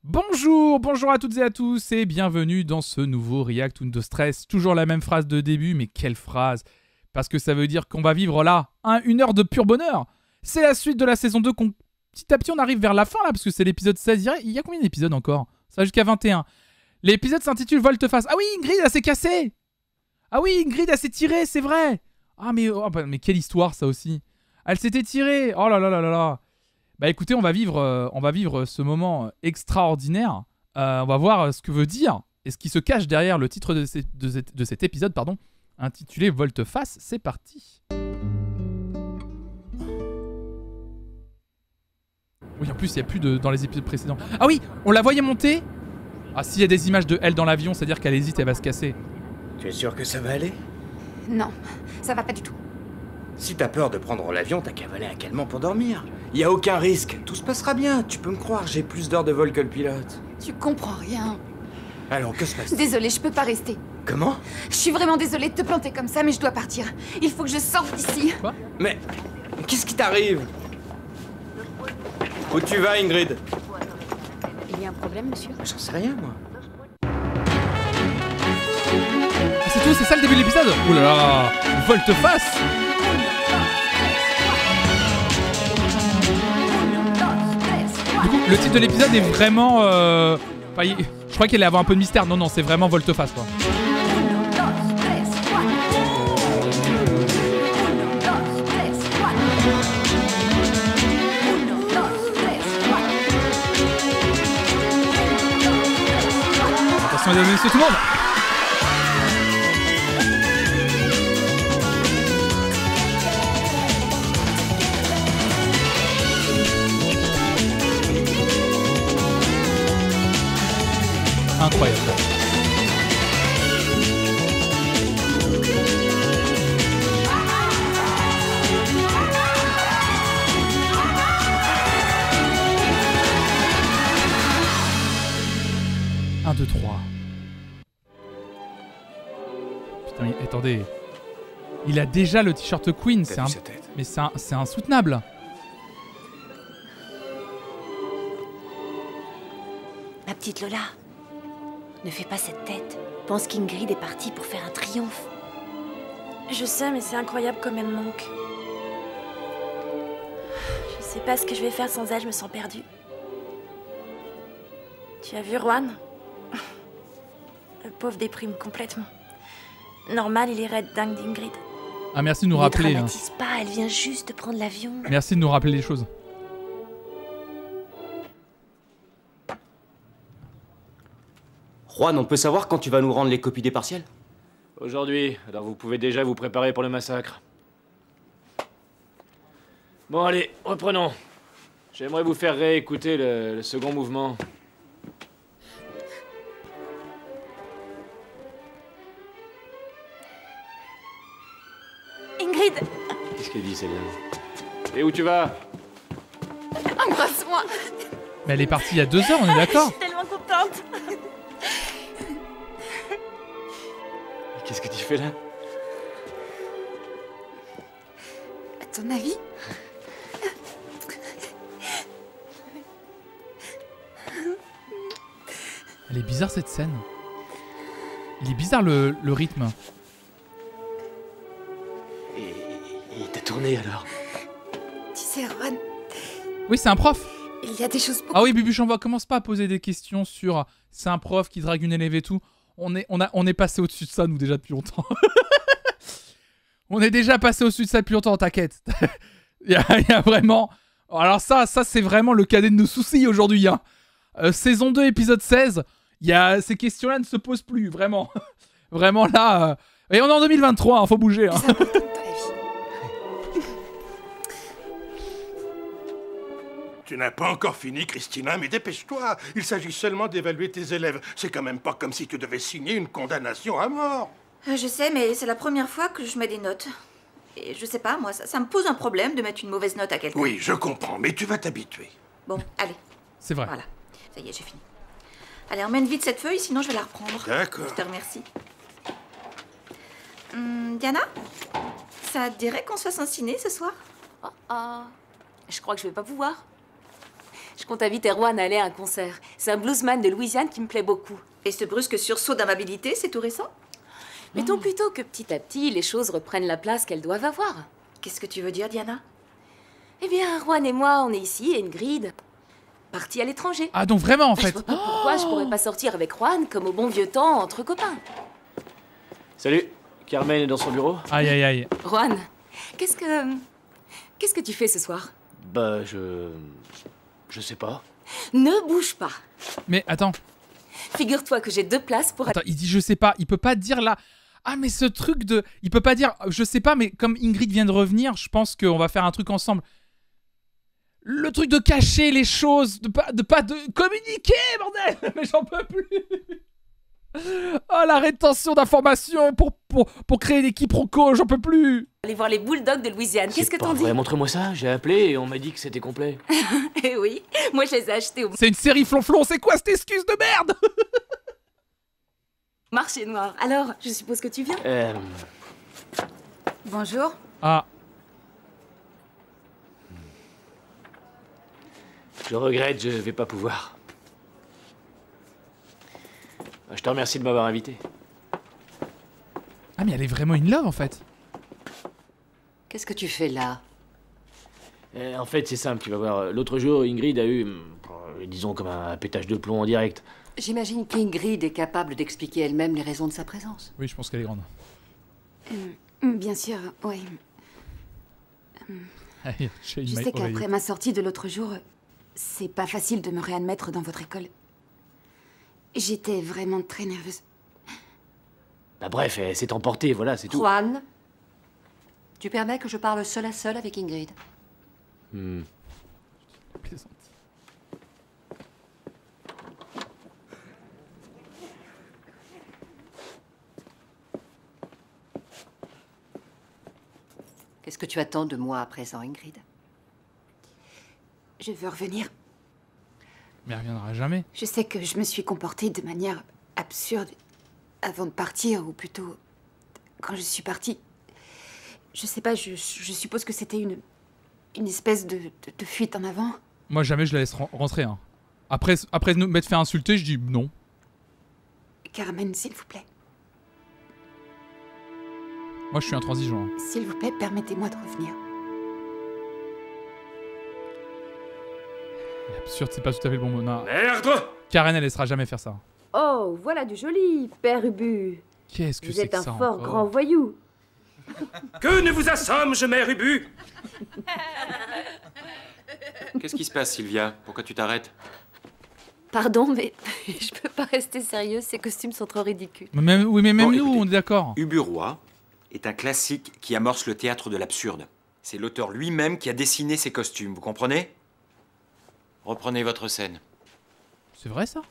Bonjour, bonjour à toutes et à tous et bienvenue dans ce nouveau React Windows Stress. Toujours la même phrase de début, mais quelle phrase! Parce que ça veut dire qu'on va vivre là une heure de pur bonheur. C'est la suite de la saison 2 petit à petit on arrive vers la fin là, parce que c'est l'épisode 16. Il y a combien d'épisodes encore? Ça va jusqu'à 21. L'épisode s'intitule Volte-Face. Ah oui, Ingrid, elle s'est cassée! Ah oui, Ingrid, elle s'est tirée, c'est vrai! Ah mais quelle histoire ça aussi! Elle s'était tirée! Oh là là là là là! Bah écoutez, on va vivre ce moment extraordinaire. On va voir ce que veut dire et ce qui se cache derrière le titre de cet épisode, intitulé Volte-Face. C'est parti. Oui, en plus, il n'y a plus dans les épisodes précédents. Ah oui, on la voyait monter. Ah, s'il y a des images de elle dans l'avion, c'est-à-dire qu'elle hésite, elle va se casser. Tu es sûr que ça va aller? Non, ça va pas du tout. Si t'as peur de prendre l'avion, t'as qu'à avaler un calmant pour dormir. Y a aucun risque, tout se passera bien, tu peux me croire, j'ai plus d'heures de vol que le pilote. Tu comprends rien. Alors, que se passe-t-il? Désolée, je peux pas rester. Comment? Je suis vraiment désolée de te planter comme ça, mais je dois partir. Il faut que je sorte d'ici. Quoi? Mais qu'est-ce qui t'arrive? Où tu vas, Ingrid? Il y a un problème, monsieur? J'en sais rien, moi. Ah, c'est tout, c'est ça le début de l'épisode. Ouh là là, Volte-Face. Du coup, le titre de l'épisode est vraiment... je crois qu'il allait avoir un peu de mystère. Non, c'est vraiment Volte-Face, quoi. Attention, mesdames et messieurs, tout le monde. Incroyable. Un, deux, trois. Putain, attendez. Il a déjà le t-shirt Queen, mais c'est insoutenable. Ma petite Lola, ne fais pas cette tête. Pense qu'Ingrid est partie pour faire un triomphe. Je sais, mais c'est incroyable comme elle me manque. Je sais pas ce que je vais faire sans elle, je me sens perdue. Tu as vu Juan? Le pauvre déprime complètement. Normal, il est raide dingue d'Ingrid. Ah, merci de nous rappeler. Ne dramatise pas, elle vient juste de prendre l'avion. Merci de nous rappeler les choses. Juan, on peut savoir quand tu vas nous rendre les copies des partiels? Aujourd'hui, alors vous pouvez déjà vous préparer pour le massacre. Bon allez, reprenons. J'aimerais vous faire réécouter le second mouvement. Ingrid! Qu'est-ce qu'elle dit, celle-là? Et où tu vas? Embrasse-moi. Mais elle est partie il y a 2 heures, on est d'accord? Je suis tellement contente! Qu'est-ce que tu fais là? À ton avis? Elle est bizarre cette scène. Il est bizarre le rythme. Et il t'a tourné alors? Tu sais, Juan, Oui, c'est un prof. il y a des choses beaucoup... Ah oui, Bubuche, on commence pas à poser des questions sur c'est un prof qui drague une élève et tout. On est passé au-dessus de ça, nous, déjà depuis longtemps. On est déjà passé au-dessus de ça depuis longtemps, t'inquiète. Il y a vraiment... Alors ça c'est vraiment le cadet de nos soucis aujourd'hui. Hein. Saison 2, épisode 16. Ces questions-là ne se posent plus, vraiment. Vraiment là... Et on est en 2023, hein, faut bouger. Hein. plus importantes dans la vie. Tu n'as pas encore fini, Christina, mais dépêche-toi. Il s'agit seulement d'évaluer tes élèves. C'est quand même pas comme si tu devais signer une condamnation à mort. Je sais, mais c'est la première fois que je mets des notes. Et je sais pas, moi, ça me pose un problème de mettre une mauvaise note à quelqu'un. Oui, je comprends, mais tu vas t'habituer. Bon, allez. C'est vrai. Voilà. Ça y est, j'ai fini. Allez, emmène vite cette feuille, sinon je vais la reprendre. D'accord. Je te remercie. Diana, ça te dirait qu'on se fasse un ciné ce soir? Je crois que je vais pas pouvoir. Je compte inviter Juan à aller à un concert. C'est un bluesman de Louisiane qui me plaît beaucoup. Et ce brusque sursaut d'amabilité, c'est tout récent? Mettons plutôt que petit à petit, les choses reprennent la place qu'elles doivent avoir. Qu'est-ce que tu veux dire, Diana? Eh bien, Juan et moi, on est ici, Ingrid, partis à l'étranger. Ah, donc vraiment, en Je fait. vois pas pourquoi je pourrais pas sortir avec Juan comme au bon vieux temps, entre copains. Salut, Carmen est dans son bureau? Aïe, aïe, aïe. Juan, qu'est-ce que tu fais ce soir? Bah, je sais pas. Ne bouge pas. Mais attends, Figure-toi que j'ai 2 places pour... attends, il dit je sais pas, il peut pas dire là. Ah, mais ce truc de. Il peut pas dire je sais pas, mais comme Ingrid vient de revenir, je pense qu'on va faire un truc ensemble. Le truc de cacher les choses, de pas communiquer, bordel. Mais j'en peux plus. Oh, la rétention d'informations pour créer des quiproquos, j'en peux plus. Aller voir les Bulldogs de Louisiane. Qu'est-ce que t'en dis? Montre-moi ça, j'ai appelé et on m'a dit que c'était complet. Eh oui, moi je les ai achetés au C'est une série flonflon, c'est quoi cette excuse de merde? marché noir. Alors, je suppose que tu viens? Bonjour. Ah, Je regrette, je vais pas pouvoir. Je te remercie de m'avoir invité. ah mais elle est vraiment in love en fait. Qu'est-ce que tu fais là? En fait, c'est simple, tu vas voir. L'autre jour, Ingrid a eu, disons, comme un pétage de plomb en direct. J'imagine qu'Ingrid est capable d'expliquer elle-même les raisons de sa présence. Oui, je pense qu'elle est grande. Bien sûr, oui. Hey, shake Je my sais oreille. qu'après ma sortie de l'autre jour, c'est pas facile de me réadmettre dans votre école. J'étais vraiment très nerveuse. Bah bref, elle s'est emportée, voilà, c'est tout. Juan, tu permets que je parle seul à seul avec Ingrid? Plaisante. Qu'est-ce que tu attends de moi à présent, Ingrid? Je veux revenir. Mais elle reviendra jamais. Je sais que je me suis comportée de manière absurde avant de partir, ou plutôt quand je suis partie. Je sais pas, je suppose que c'était une espèce de fuite en avant. Moi, jamais je la laisse rentrer. Hein. Après nous m'être fait insulter, je dis non. Carmen, s'il vous plaît. Moi, je suis intransigeant. Hein. S'il vous plaît, permettez-moi de revenir. Absurde, c'est pas tout à fait le bon mot. Non. Merde! Karen, elle laissera jamais faire ça. Oh, voilà du joli, père Ubu. Qu'est-ce que Vous c'est êtes que un ça fort encore grand voyou. Que ne vous assomme-je, mère Ubu? Qu'est-ce qui se passe, Sylvia? Pourquoi tu t'arrêtes? Pardon, mais je peux pas rester sérieuse, ces costumes sont trop ridicules. Mais même, oui, mais même Bon, nous, écoutez. on est d'accord. Ubu Roi est un classique qui amorce le théâtre de l'absurde. C'est l'auteur lui-même qui a dessiné ces costumes, vous comprenez? Reprenez votre scène. C'est vrai ça?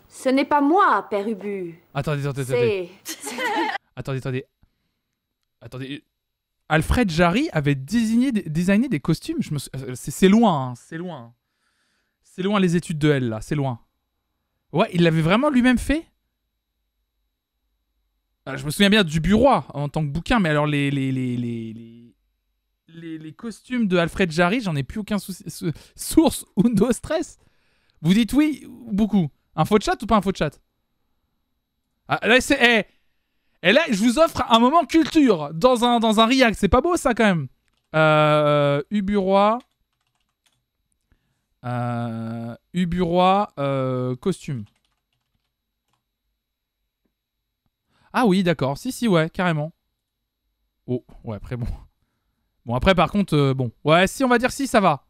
Ce n'est pas moi, père Ubu. Attendez. C'est... Attendez. Alfred Jarry avait designé des costumes. C'est loin, hein, c'est loin. C'est loin les études de L là, c'est loin. Ouais, il l'avait vraiment lui-même fait. Je me souviens bien du Bureau en tant que bouquin, mais alors les costumes de Alfred Jarry, j'en ai plus aucun source ou de stress. Vous dites oui ou beaucoup? Un faux chat ou pas un faux chat? Ah, là, c'est... Et là, je vous offre un moment culture dans un react. C'est pas beau, ça, quand même. Uburois. Costume. Ah oui, d'accord. Si, ouais, carrément. Oh, ouais, après, bon. Bon, après, par contre, bon. Ouais, si, on va dire si, ça va.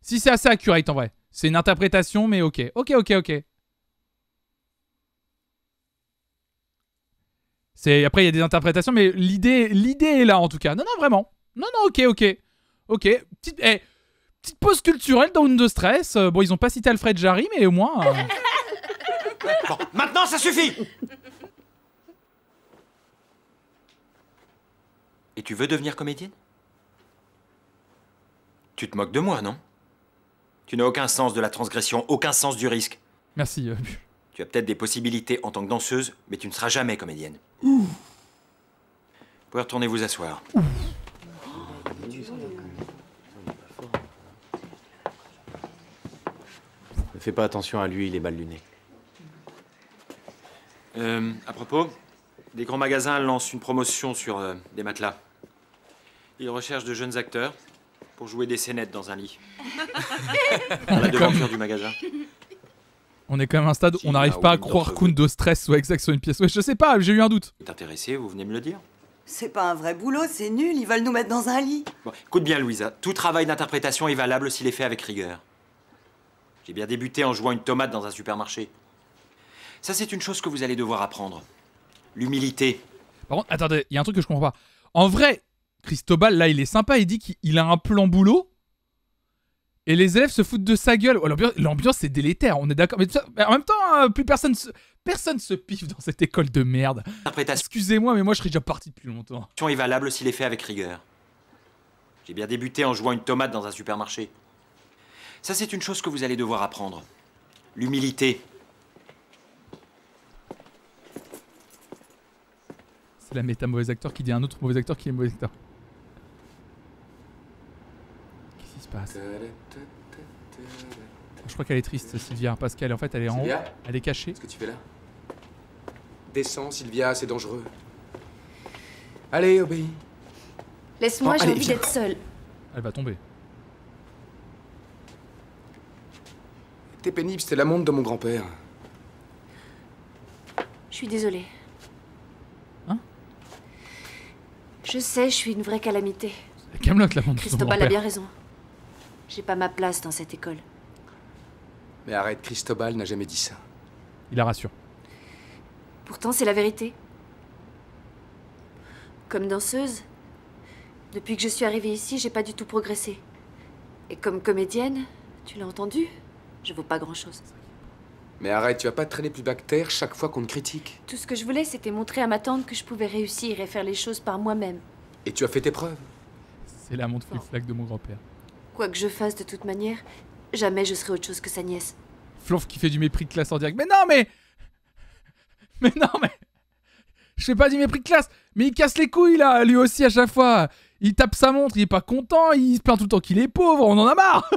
Si, c'est assez accurate, en vrai. C'est une interprétation, mais ok. Ok. Après, il y a des interprétations, mais l'idée est là, en tout cas. Non, vraiment. Non, ok. Petite pause culturelle dans Windows Stress. Bon, ils ont pas cité Alfred Jarry, mais au moins... Bon, maintenant, ça suffit! Et tu veux devenir comédienne? Tu te moques de moi, non? Tu n'as aucun sens de la transgression, aucun sens du risque. Merci. Tu as peut-être des possibilités en tant que danseuse, mais tu ne seras jamais comédienne. Vous pouvez retourner vous asseoir. Ne fais pas attention à lui, il est mal luné. À propos, des grands magasins lancent une promotion sur des matelas. Ils recherchent de jeunes acteurs pour jouer des scénettes dans un lit. Dans la devanture du magasin. On est quand même à un stade où on n'arrive pas à croire qu'Undo Stress soit exact sur une pièce. Ouais, je sais pas, j'ai eu un doute. Vous êtes intéressé, vous venez me le dire. C'est pas un vrai boulot, c'est nul, ils veulent nous mettre dans un lit. Bon, écoute bien, Louisa. Tout travail d'interprétation est valable s'il est fait avec rigueur. J'ai bien débuté en jouant une tomate dans un supermarché. Ça, c'est une chose que vous allez devoir apprendre. L'humilité. Par contre, attendez, il y a un truc que je comprends pas. En vrai, Cristobal, là, il est sympa, il dit qu'il a un plan boulot. Et les élèves se foutent de sa gueule. Oh, l'ambiance, c'est délétère, on est d'accord. Mais en même temps, plus personne se piffe dans cette école de merde. Excusez-moi, mais moi, je serais déjà parti depuis longtemps. Est valable s'il est fait avec rigueur. J'ai bien débuté en jouant une tomate dans un supermarché. Ça, c'est une chose que vous allez devoir apprendre. L'humilité. C'est la méta mauvais acteur qui dit à un autre mauvais acteur qui est mauvais acteur. Qu'est-ce qui se passe? Je crois qu'elle est triste, Sylvia, parce qu'elle en fait elle est en haut, elle est cachée. Qu'est-ce que tu fais là? Descends, Sylvia, c'est dangereux. Allez, obéis. Laisse-moi, j'ai envie d'être seule. Elle va tomber. T'es pénible, c'était la montre de mon grand-père. Je suis désolée. Hein? Je sais, je suis une vraie calamité. C'est Camelot, la montre de mon Cristobal grand-père. a bien raison. J'ai pas ma place dans cette école. Mais arrête, Cristobal n'a jamais dit ça. Il la rassure. Pourtant, c'est la vérité. Comme danseuse, depuis que je suis arrivée ici, j'ai pas du tout progressé. Et comme comédienne, tu l'as entendu, je vaux pas grand-chose. Mais arrête, tu vas pas traîner plus bactère chaque fois qu'on te critique. Tout ce que je voulais, c'était montrer à ma tante que je pouvais réussir et faire les choses par moi-même. Et tu as fait tes preuves. C'est la montre flic-flac de mon grand-père. Quoi que je fasse, de toute manière, jamais je serai autre chose que sa nièce. Florf qui fait du mépris de classe en direct. Mais non, mais... Mais non, mais... Je fais pas du mépris de classe. Mais il casse les couilles, là, lui aussi, à chaque fois. Il tape sa montre, il est pas content, il se plaint tout le temps qu'il est pauvre, on en a marre.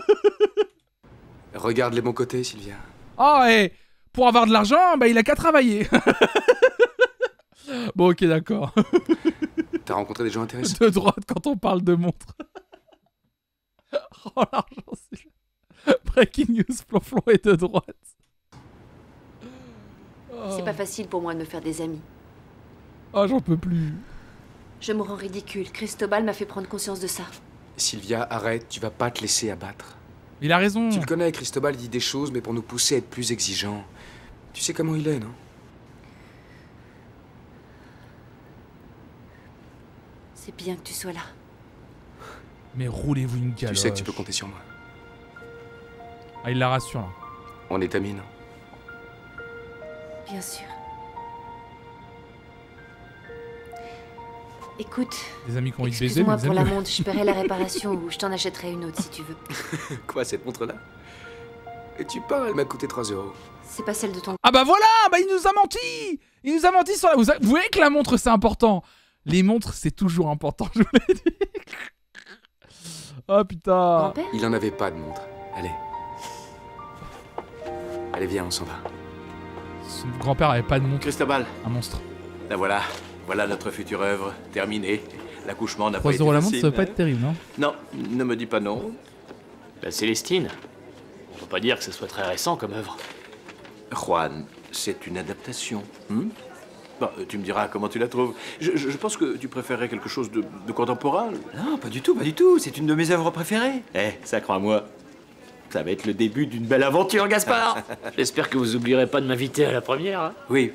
Regarde les bons côtés, Sylvia. Oh, et pour avoir de l'argent, bah il a qu'à travailler. Bon, ok, d'accord. T'as rencontré des gens intéressants? De droite quand on parle de montre. Oh, l'argent, c'est... Breaking news, Flonflon est de droite. Oh. C'est pas facile pour moi de me faire des amis. Oh, j'en peux plus. Je me rends ridicule. Cristobal m'a fait prendre conscience de ça. Sylvia, arrête, tu vas pas te laisser abattre. Il a raison. Tu le connais, Cristobal dit des choses, mais pour nous pousser à être plus exigeants. Tu sais comment il est, non? C'est bien que tu sois là. Mais roulez-vous une galoche. Tu sais que tu peux compter sur moi. Ah, il la rassure, là. On est amis, non? Bien sûr. Écoute, des amis qui ont eu baiser, excuse-moi pour la montre, je paierai la réparation ou je t'en achèterai une autre si tu veux. Quoi, cette montre-là? Et tu parles, elle m'a coûté 3 €. C'est pas celle de ton... Ah bah voilà, bah il nous a menti. Il nous a menti sur la... Vous voyez que la montre, c'est important. Les montres, c'est toujours important, je vous l'ai dit. Oh putain. Il en avait pas de montre. Allez. Allez, viens, on s'en va. Son grand-père avait pas de montre. Cristobal. Un monstre. La voilà. Voilà notre future œuvre, terminée. L'accouchement n'a pas 3 été € la montre, facile. ça va pas être terrible, non? Non, ne me dis pas non. La Célestine. On peut pas dire que ce soit très récent comme œuvre. Juan, c'est une adaptation. Bon, tu me diras comment tu la trouves. Je pense que tu préférerais quelque chose de contemporain. Non, pas du tout, pas du tout. C'est une de mes œuvres préférées. Eh, ça crois-moi. Ça va être le début d'une belle aventure, Gaspard. J'espère que vous oublierez pas de m'inviter à la première. Hein. Oui.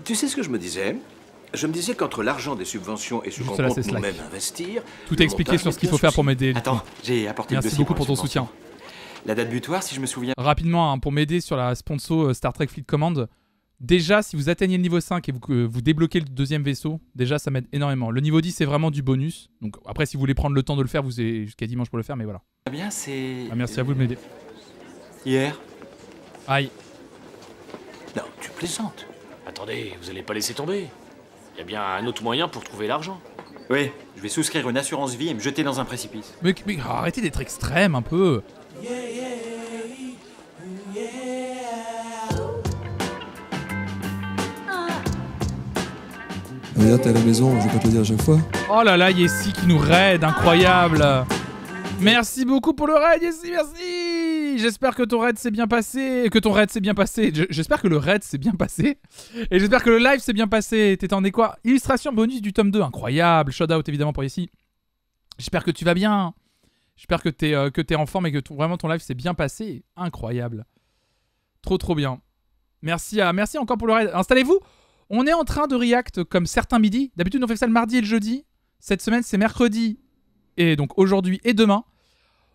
Tu sais ce que je me disais? Je me disais qu'entre l'argent des subventions et ce qu'on compte nous-mêmes investir... Tout est expliqué sur ce qu'il faut faire pour m'aider. Attends, j'ai apporté le dossier. Merci beaucoup pour ton soutien. La date butoir, si je me souviens... Rapidement, hein, pour m'aider sur la sponsor Star Trek Fleet Command, déjà, si vous atteignez le niveau 5 et que vous débloquez le deuxième vaisseau, déjà, ça m'aide énormément. Le niveau 10, c'est vraiment du bonus. Donc après, si vous voulez prendre le temps de le faire, vous avez jusqu'à dimanche pour le faire, mais voilà. Ah bien, c'est... Ah, merci à vous de m'aider. Hier. Aïe. Non, tu plaisantes. Attendez, vous allez pas laisser tomber. Il y a bien un autre moyen pour trouver l'argent. Oui, je vais souscrire une assurance vie et me jeter dans un précipice. Mais arrêtez d'être extrême un peu. Regarde, t'es à la maison, je vais pas te le dire à chaque fois. Oh là là, Yessi qui nous raid, incroyable. Merci beaucoup pour le raid, Yessi, merci. J'espère que ton raid s'est bien passé. J'espère que le raid s'est bien passé. Et j'espère que le live s'est bien passé. T'étais en quoi? Illustration bonus du tome 2, incroyable. Shout out évidemment pour Yessi. J'espère que tu vas bien. J'espère que t'es en forme et que vraiment ton live s'est bien passé. Incroyable. Trop bien. Merci encore pour le raid. Installez-vous. On est en train de react comme certains midis. D'habitude on fait ça le mardi et le jeudi. Cette semaine c'est mercredi. Et donc aujourd'hui et demain.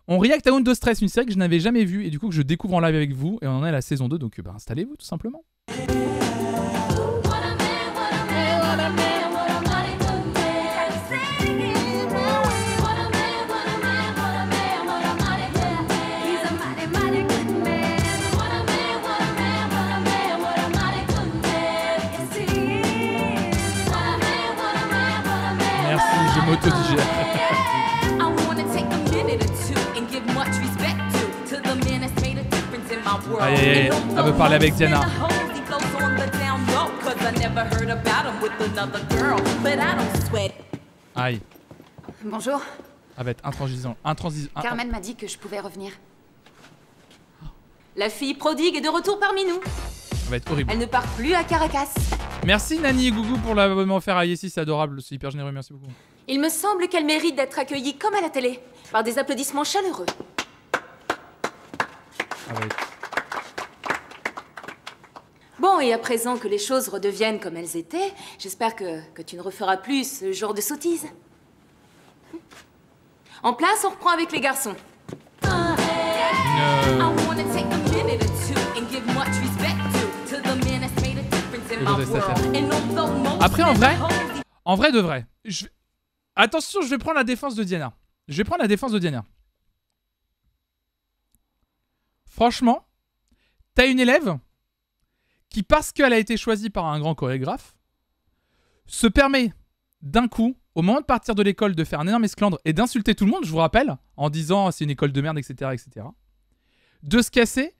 On react à Undo Stress, une série que je n'avais jamais vue et du coup que je découvre en live avec vous. Et on en est à la saison 2, donc installez-vous tout simplement. Merci, je m'auto-digère. Aïe aïe aïe, elle veut parler avec Diana. Aïe. Bonjour. Elle va être intransigeante. Carmen m'a dit que je pouvais revenir. La fille prodigue est de retour parmi nous. Ça va être horrible. Elle ne part plus à Caracas. Merci Nani et Gougou pour l'abonnement offert à Yessi, c'est adorable, c'est hyper généreux, merci beaucoup. Il me semble qu'elle mérite d'être accueillie comme à la télé, par des applaudissements chaleureux. Ah ouais. Bon, et à présent que les choses redeviennent comme elles étaient, j'espère que tu ne referas plus ce genre de sottise. En place, on reprend avec les garçons. Après, en vrai de vrai, attention, je vais prendre la défense de Diana. Franchement, t'as une élève qui, parce qu'elle a été choisie par un grand chorégraphe, se permet d'un coup, au moment de partir de l'école, de faire un énorme esclandre et d'insulter tout le monde, je vous rappelle, en disant c'est une école de merde, etc., etc. De se casser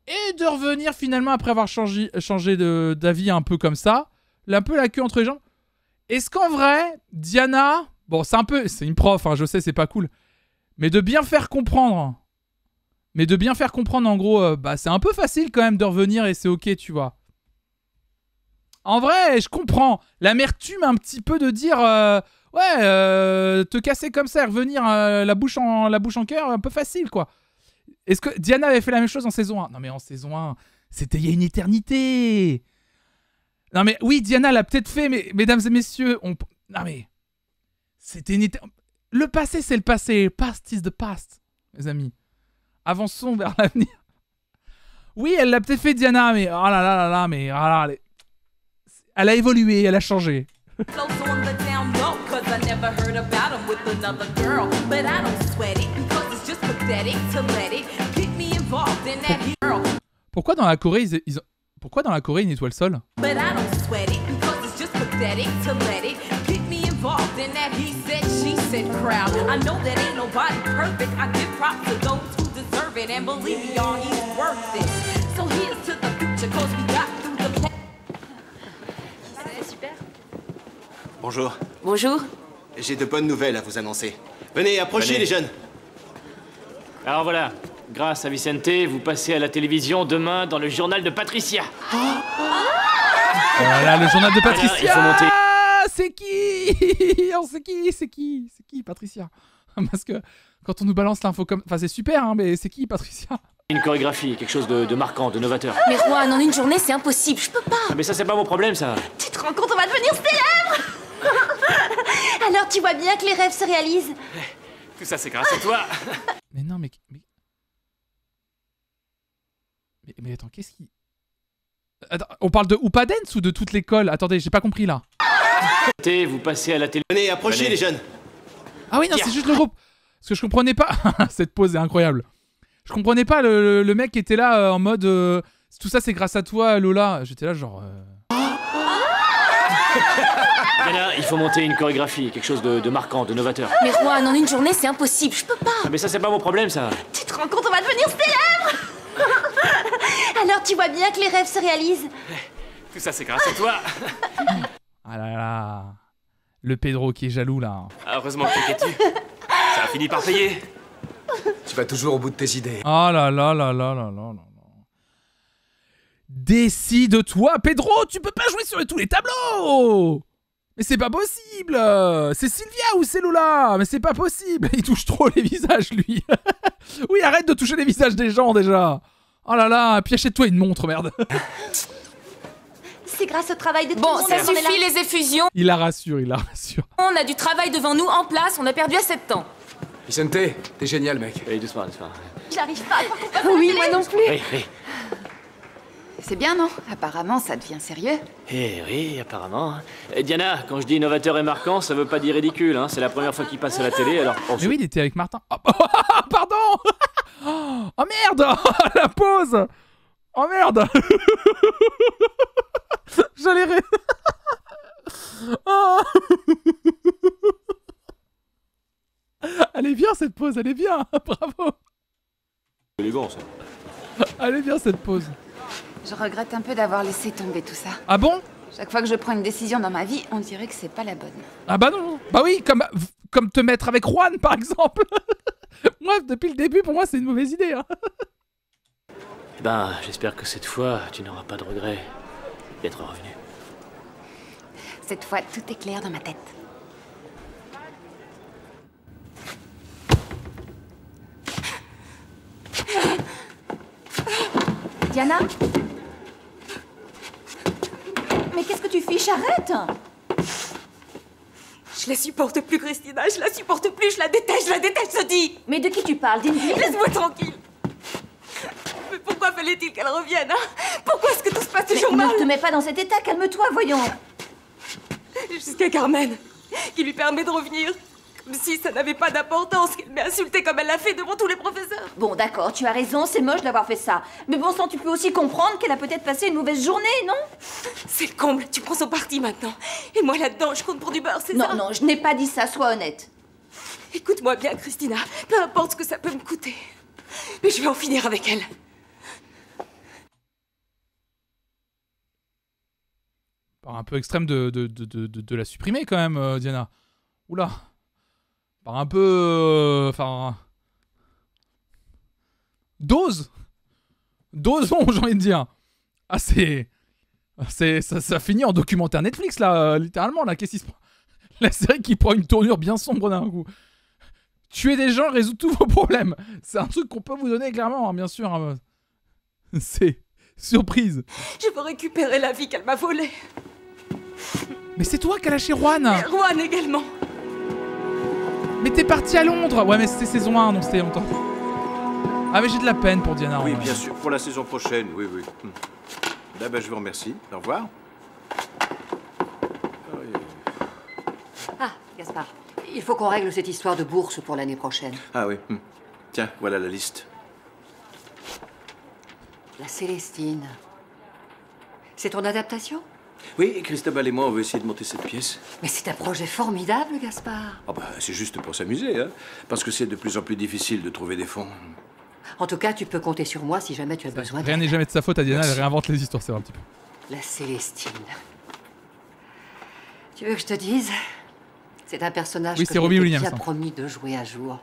et de revenir finalement après avoir changé d'avis un peu comme ça, un peu la queue entre les jambes. Est-ce qu'en vrai, Diana, bon c'est une prof, hein, je sais c'est pas cool, mais de bien faire comprendre en gros, c'est un peu facile quand même de revenir et c'est ok, tu vois. En vrai, je comprends l'amertume un petit peu de dire te casser comme ça et revenir la bouche en cœur, un peu facile quoi. Est-ce que Diana avait fait la même chose en saison 1? Non mais en saison 1, c'était il y a une éternité. Non mais oui, Diana l'a peut-être fait, mais mesdames et messieurs, non mais c'était une éternité. Le passé c'est le passé, past is the past, mes amis. Avançons vers l'avenir. Oui, elle l'a peut-être fait Diana, mais oh là là là là, mais oh là, elle a évolué, elle a changé. Pourquoi dans la Corée pourquoi dans la Corée ils nettoient le sol? Bonjour. Bonjour. J'ai de bonnes nouvelles à vous annoncer. Venez, approchez les jeunes. Alors voilà, grâce à Vicente, vous passez à la télévision demain dans le journal de Patricia. Voilà, le journal de Patricia. Il faut monter. C'est qui? C'est qui Patricia? Parce que quand on nous balance l'info comme... Enfin c'est super, hein, mais c'est qui Patricia? Une chorégraphie, quelque chose de marquant, de novateur. Mais Juan, en une journée, c'est impossible, je peux pas. Ah, mais ça, c'est pas mon problème, ça. Tu te rends compte, on va devenir célèbre. Alors tu vois bien que les rêves se réalisent. Tout ça, c'est grâce à toi. Mais non, mais attends, qu'est-ce qui... Attends, on parle de Oupa Dance ou de toute l'école? Attendez, j'ai pas compris, là. Vous passez à la télé... Venez, approchez les jeunes. Ah oui, non, c'est juste le groupe. Parce que je comprenais pas... Cette pause est incroyable. Je comprenais pas le mec qui était là en mode... tout ça, c'est grâce à toi, Lola. J'étais là, genre... Là, il faut monter une chorégraphie, quelque chose de marquant, de novateur. Mais Juan, en une journée, c'est impossible, je peux pas. Ah, mais ça, c'est pas mon problème, ça. Tu te rends compte, on va devenir célèbre. Alors tu vois bien que les rêves se réalisent. Tout ça, c'est grâce à toi. Ah là là. Le Pedro qui est jaloux, là. Ah, heureusement que t'es têtu. Ça a fini par payer. Tu vas toujours au bout de tes idées. Oh là là là là là là là. Décide-toi, Pedro, tu peux pas jouer sur tous les tableaux. Mais c'est pas possible. C'est Sylvia ou c'est Lola? Mais c'est pas possible. Il touche trop les visages, lui. Oui, arrête de toucher les visages des gens, déjà. Oh là là, puis achète-toi une montre, merde. C'est grâce au travail de tout le Bon, monde. ça qu'on est là. suffit les effusions. Il la rassure, il la rassure. On a du travail devant nous en place, on a perdu assez de temps. Vicente, t'es génial, mec. Allez, doucement, doucement. J'arrive pas à croire qu'on peut faire Oui, la moi télé. non plus. Oui, oui. C'est bien, non? Apparemment, ça devient sérieux. Eh oui, apparemment. Diana, quand je dis innovateur et marquant, ça veut pas dire ridicule, hein. C'est la première fois qu'il passe à la télé, alors... Mais oui, il était avec Martin. Oh, pardon. Oh merde. La pause. Oh merde. J'allais rire. Oh. Elle est bien cette pause, elle est bien. Bravo. Élégant, ça. Elle est bien cette pause. Je regrette un peu d'avoir laissé tomber tout ça. Ah bon? Chaque fois que je prends une décision dans ma vie, on dirait que c'est pas la bonne. Ah bah non. Bah oui, comme te mettre avec Juan, par exemple. Moi, depuis le début, pour moi, c'est une mauvaise idée. Hein. Ben, j'espère que cette fois, tu n'auras pas de regret d'être revenu. Cette fois, tout est clair dans ma tête. Diana? Mais qu'est-ce que tu fiches? Arrête! Je la supporte plus, Christina. Je la supporte plus. Je la déteste, je dis. Mais de qui tu parles? D'Ingrid? Laisse-moi tranquille. Mais pourquoi fallait-il qu'elle revienne, hein? Pourquoi est-ce que tout se passe toujours mal? Ne te mets pas dans cet état. Calme-toi, voyons. Jusqu'à Carmen, qui lui permet de revenir. Comme si ça n'avait pas d'importance, qu'elle m'ait insultée comme elle l'a fait devant tous les professeurs. Bon, d'accord, tu as raison, c'est moche d'avoir fait ça. Mais bon sang, tu peux aussi comprendre qu'elle a peut-être passé une mauvaise journée, non? C'est le comble, tu prends son parti maintenant. Et moi là-dedans, je compte pour du beurre, c'est ça? Non, non, je n'ai pas dit ça, sois honnête. Écoute-moi bien, Christina, peu importe ce que ça peut me coûter. Mais je vais en finir avec elle. Par un peu extrême de la supprimer quand même, Diana. Oula. Par un peu... Enfin... Dose. Dosons, j'ai envie de dire. Ah, ça finit en documentaire Netflix, là, littéralement, là. Qu'est-ce qui se prend? La série qui prend une tournure bien sombre d'un coup. Tuer des gens résout tous vos problèmes. C'est un truc qu'on peut vous donner clairement, hein, bien sûr. Hein. C'est... Surprise. Je veux récupérer la vie qu'elle m'a volée. Mais c'est toi qui as lâché Juan. Et Juan également. Mais t'es parti à Londres. Ouais, mais c'était saison 1, donc c'était longtemps. Ah, mais j'ai de la peine pour Diana. Oui, bien sûr, pour la saison prochaine, oui, oui. Là, ben, je vous remercie. Au revoir. Ah, Gaspard, il faut qu'on règle cette histoire de bourse pour l'année prochaine. Ah oui. Tiens, voilà la liste. La Célestine. C'est ton adaptation? Oui, Christobal et moi, on veut essayer de monter cette pièce. Mais c'est un projet formidable, Gaspard. Ah bah, c'est juste pour s'amuser, hein. Parce que c'est de plus en plus difficile de trouver des fonds. En tout cas, tu peux compter sur moi si jamais tu as besoin. Rien n'est jamais de sa faute à Diana, elle réinvente les histoires, c'est vrai un petit peu. La Célestine. Tu veux que je te dise? C'est un personnage oui, que c'est Robbie je m'étais Williams, bien hein. promis de jouer un jour.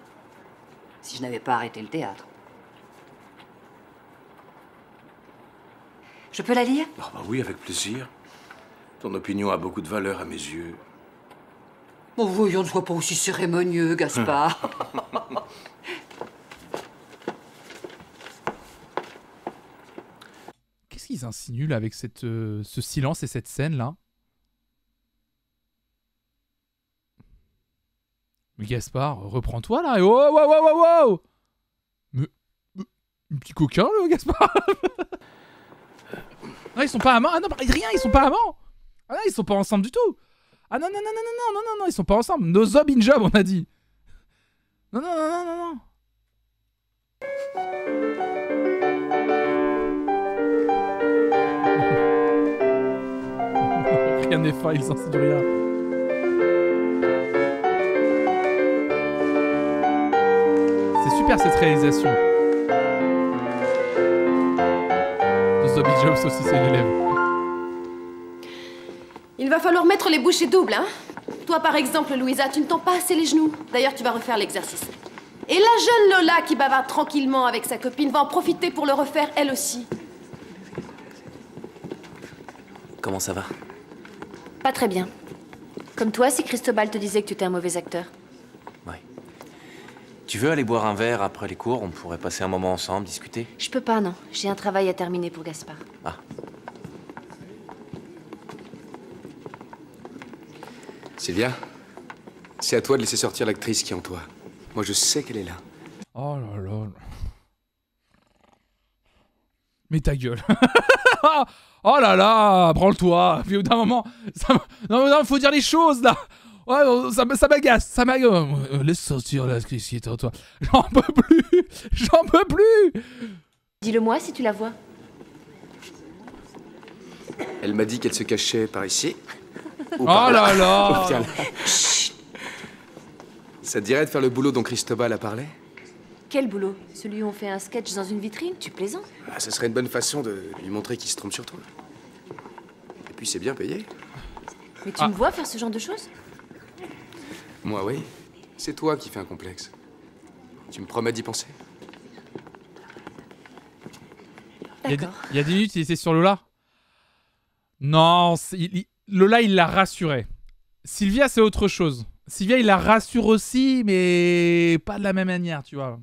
Si je n'avais pas arrêté le théâtre. Je peux la lire? Ah bah oui, avec plaisir. Ton opinion a beaucoup de valeur à mes yeux. Bon, voyons, ne sois pas aussi cérémonieux, Gaspard. Qu'est-ce qu'ils insinuent là avec cette, ce silence et cette scène-là? Mais Gaspard, reprends-toi là. Oh, wow, wow, wow, wow. Mais un petit coquin, le Gaspard. Non, ils sont pas amants. Ah non, rien, ils sont pas amants. Ah non, ils sont pas ensemble du tout. Ah non, non, non, non, non, non, non, non, ils sont pas ensemble. No job in job, on a dit. Non, non, non, non, non, non. Rien n'est fait, ils s'en du rien. C'est super cette réalisation. No job in job, aussi c'est une élève. Il va va falloir mettre les bouchées doubles, hein. Toi, par exemple, Louisa, tu ne tends pas assez les genoux. D'ailleurs, tu vas refaire l'exercice. Et la jeune Lola qui bavarde tranquillement avec sa copine va en profiter pour le refaire elle aussi. Comment ça va? Pas très bien. Comme toi, si Cristobal te disait que tu étais un mauvais acteur. Ouais. Tu veux aller boire un verre après les cours? On pourrait passer un moment ensemble, discuter. Je peux pas, non. J'ai un travail à terminer pour Gaspard. Ah. Sylvia, c'est à toi de laisser sortir l'actrice qui est en toi. Moi, je sais qu'elle est là. Oh là là. Mais ta gueule. Oh là là, branle-toi. Puis au bout d'un moment, non, faut dire les choses là. Ouais, ça m'agace, ça m'agace. Laisse sortir l'actrice qui est en toi. J'en peux plus. J'en peux plus. Dis-le-moi si tu la vois. Elle m'a dit qu'elle se cachait par ici. Oh là là. Tiens, là. Ça te dirait de faire le boulot dont Cristobal a parlé? Quel boulot? Celui où on fait un sketch dans une vitrine? Tu plaisantes? Ah, ce serait une bonne façon de lui montrer qu'il se trompe sur toi. Et puis c'est bien payé. Mais tu me vois faire ce genre de choses? Moi, oui. C'est toi qui fais un complexe. Tu me promets d'y penser? D'accord. Il y a 10 minutes, il était sur Lola. Non, Lola, il l'a rassuré. Sylvia, c'est autre chose. Sylvia, il la rassure aussi, mais pas de la même manière, tu vois.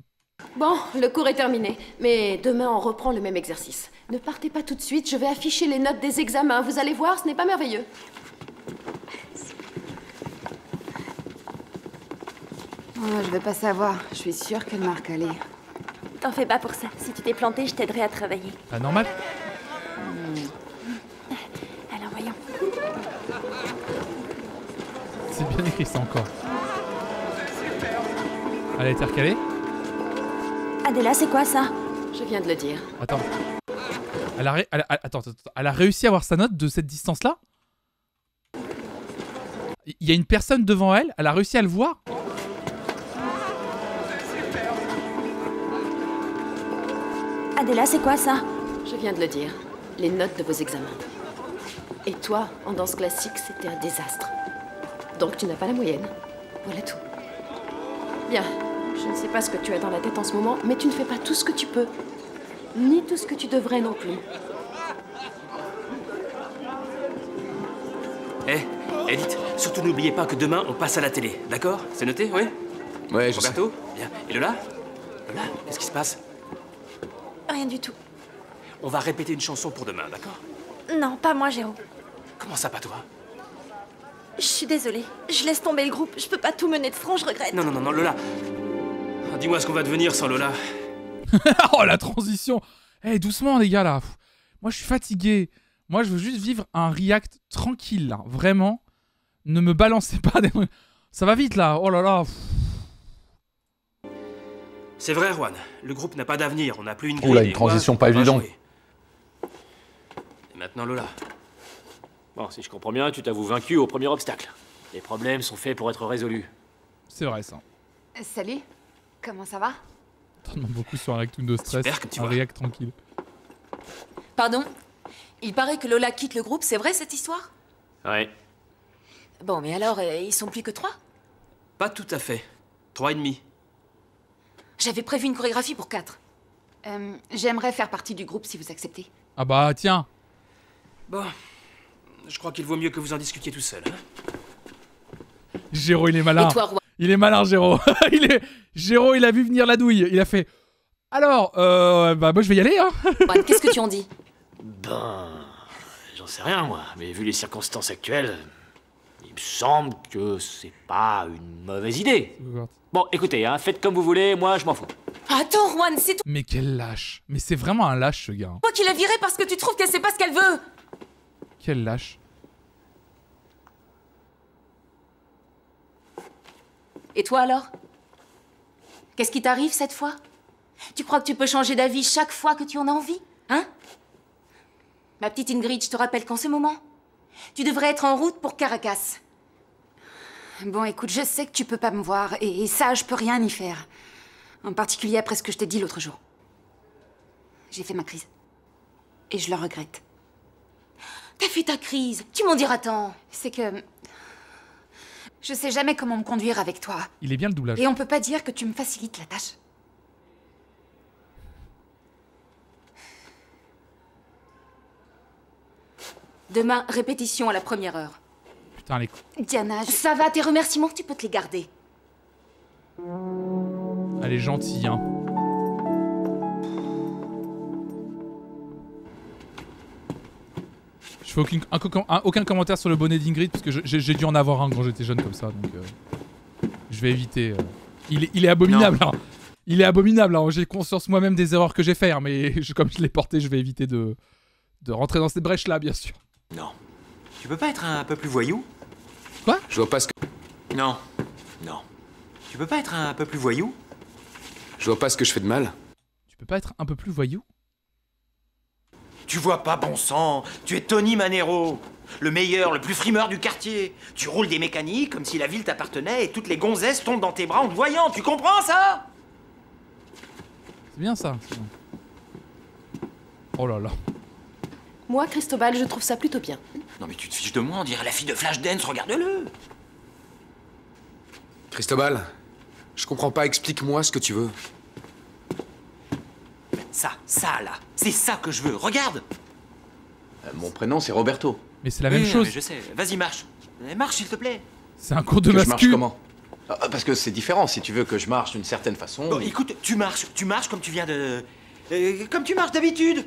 Bon, le cours est terminé. Mais demain, on reprend le même exercice. Ne partez pas tout de suite, je vais afficher les notes des examens. Vous allez voir, ce n'est pas merveilleux. Oh, je vais pas savoir. Je suis sûre qu'elle m'a recalé. T'en fais pas pour ça. Si tu t'es planté, je t'aiderai à travailler. Pas normal. Alors, voyons. C'est bien écrit ça encore. Elle a été recalée? Adela, c'est quoi ça? Je viens de le dire. Attends. Attends. Elle a réussi à avoir sa note de cette distance-là? Il y a une personne devant elle, elle a réussi à le voir? Adela, c'est quoi ça? Je viens de le dire. Les notes de vos examens. Et toi, en danse classique, c'était un désastre. Donc tu n'as pas la moyenne. Voilà tout. Bien. Je ne sais pas ce que tu as dans la tête en ce moment, mais tu ne fais pas tout ce que tu peux. Ni tout ce que tu devrais non plus. Edith, surtout n'oubliez pas que demain, on passe à la télé, d'accord? C'est noté, oui? Ouais, je sais. Roberto? Bien. Et Lola? Lola, qu'est-ce qui se passe? Rien du tout. On va répéter une chanson pour demain, d'accord? Non, pas moi, Géraud. Comment ça, pas toi? Je suis désolée. Je laisse tomber le groupe. Je peux pas tout mener de front, je regrette. Non, Lola. Dis-moi ce qu'on va devenir sans Lola. Oh, la transition. Eh, doucement, les gars, là. Moi, je suis fatigué. Moi, je veux juste vivre un react tranquille, là. Vraiment. Ne me balancez pas des trucs. Ça va vite, là. Oh là là. C'est vrai, Juan. Le groupe n'a pas d'avenir. On n'a plus une Oula, une transition pas évidente. Et maintenant, Lola. Bon, si je comprends bien, tu t'avoues vaincu au premier obstacle. Les problèmes sont faits pour être résolus. C'est vrai, ça. Salut. Comment ça va? T'en demandes beaucoup sur un react de stress. Un react tranquille. Pardon? Il paraît que Lola quitte le groupe, c'est vrai cette histoire? Ouais. Bon, mais alors, ils sont plus que 3? Pas tout à fait. 3 et demi. J'avais prévu une chorégraphie pour 4. J'aimerais faire partie du groupe si vous acceptez. Ah bah, tiens. Bon. Je crois qu'il vaut mieux que vous en discutiez tout seul. Hein. Géraud, il est malin. Et toi, Juan? Il est malin, Géraud. Géraud, il a vu venir la douille. Il a fait... Alors, bah moi je vais y aller, hein. Juan, qu'est-ce que tu en dis? Ben... J'en sais rien, moi. Mais vu les circonstances actuelles, il me semble que c'est pas une mauvaise idée. Bon, écoutez, hein, faites comme vous voulez, moi je m'en fous. Attends, Juan, c'est toi Mais quel lâche. Mais c'est vraiment un lâche, ce gars. qui l'as virée parce que tu trouves qu'elle sait pas ce qu'elle veut. Quel lâche. Et toi alors? Qu'est-ce qui t'arrive cette fois? Tu crois que tu peux changer d'avis chaque fois que tu en as envie? Hein? Ma petite Ingrid, je te rappelle qu'en ce moment, tu devrais être en route pour Caracas. Bon, écoute, je sais que tu peux pas me voir, et ça, je peux rien y faire. En particulier après ce que je t'ai dit l'autre jour. J'ai fait ma crise. Et je le regrette. T'as fait ta crise. Tu m'en diras tant. C'est que... Je sais jamais comment me conduire avec toi. Il est bien le doublage. Et on peut pas dire que tu me facilites la tâche. Demain, répétition à la première heure. Putain, les... Diana, Ça va, tes remerciements, tu peux te les garder. Elle est gentille, hein. Je fais aucun commentaire sur le bonnet d'Ingrid parce que j'ai dû en avoir un quand j'étais jeune comme ça, donc je vais éviter. Il est abominable, hein. Il est abominable, hein. J'ai conscience moi-même des erreurs que j'ai faites, hein, mais comme je l'ai porté, je vais éviter de rentrer dans cette brèche-là, bien sûr. Non. Tu peux pas être un peu plus voyou? Quoi? Je vois pas ce que... Non. Non. Tu peux pas être un peu plus voyou? Je vois pas ce que je fais de mal. Tu peux pas être un peu plus voyou? Tu vois pas, bon sang? Tu es Tony Manero, le meilleur, le plus frimeur du quartier. Tu roules des mécaniques comme si la ville t'appartenait et toutes les gonzesses tombent dans tes bras en te voyant. Tu comprends ça? C'est bien ça. Oh là là. Moi, Cristobal, je trouve ça plutôt bien. Non mais tu te fiches de moi, on dirait la fille de Flashdance, regarde-le. Cristobal, je comprends pas, explique-moi ce que tu veux. Ça là, c'est ça que je veux, regarde. Mon prénom, c'est Roberto. Mais c'est la même Oui, chose. mais je sais, vas-y marche. Marche s'il te plaît. C'est un cours de Que je marche mascu. comment? Parce que c'est différent, si tu veux que je marche d'une certaine façon... Bon, écoute, tu marches comme tu viens de... comme tu marches d'habitude.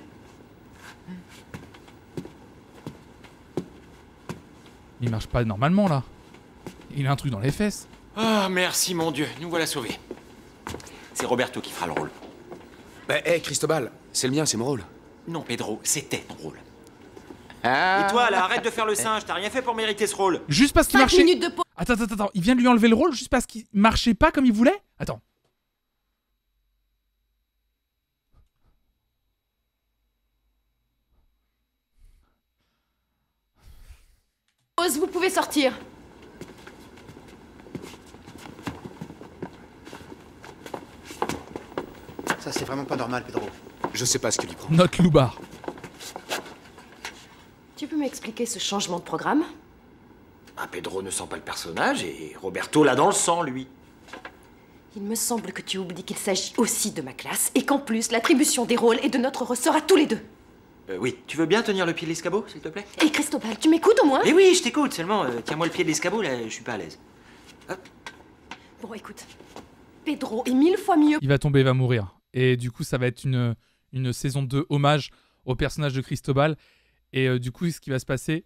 Il marche pas normalement là. Il a un truc dans les fesses. Ah, merci mon Dieu, nous voilà sauvés. C'est Roberto qui fera le rôle. Bah, hé, Cristobal, c'est le mien, c'est mon rôle. Non, Pedro, c'était ton rôle. Ah. Et toi, là, arrête de faire le singe, t'as rien fait pour mériter ce rôle. Juste parce qu'il 5 marchait... minutes de pause. Attends, il vient de lui enlever le rôle juste parce qu'il marchait pas comme il voulait? Attends. Vous pouvez sortir. Ça, c'est vraiment pas normal, Pedro. Je sais pas ce qu'il y prend. Note Loubar. Tu peux m'expliquer ce changement de programme? Ah, Pedro ne sent pas le personnage et Roberto l'a dans le sang, lui. Il me semble que tu oublies qu'il s'agit aussi de ma classe et qu'en plus, l'attribution des rôles est de notre ressort à tous les deux. Oui, tu veux bien tenir le pied de l'escabeau, s'il te plaît? Et Cristobal, tu m'écoutes au moins? Eh oui, je t'écoute, seulement, tiens-moi le pied de l'escabeau, là, je suis pas à l'aise. Bon, écoute. Pedro est 1000 fois mieux. Il va tomber, il va mourir. Et du coup, ça va être une saison 2 hommage au personnage de Cristobal. Et du coup, ce qui va se passer,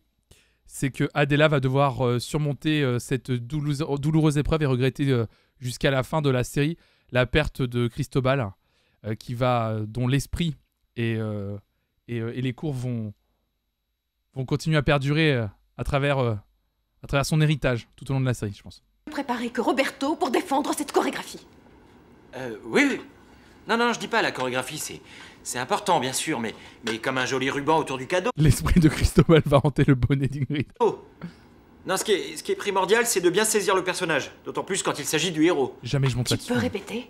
c'est que Adela va devoir surmonter cette douloureuse épreuve et regretter jusqu'à la fin de la série la perte de Cristobal, dont l'esprit et les cours vont continuer à perdurer à travers son héritage tout au long de la série, je pense. Préparé que Roberto pour défendre cette chorégraphie. Oui. Non, je dis pas la chorégraphie, c'est important, bien sûr, mais comme un joli ruban autour du cadeau. L'esprit de Cristobal va hanter le bonnet d'Ingrid. Oh. Non, ce qui est primordial, c'est de bien saisir le personnage, d'autant plus quand il s'agit du héros. Jamais je monte Tu là-dessus. peux répéter?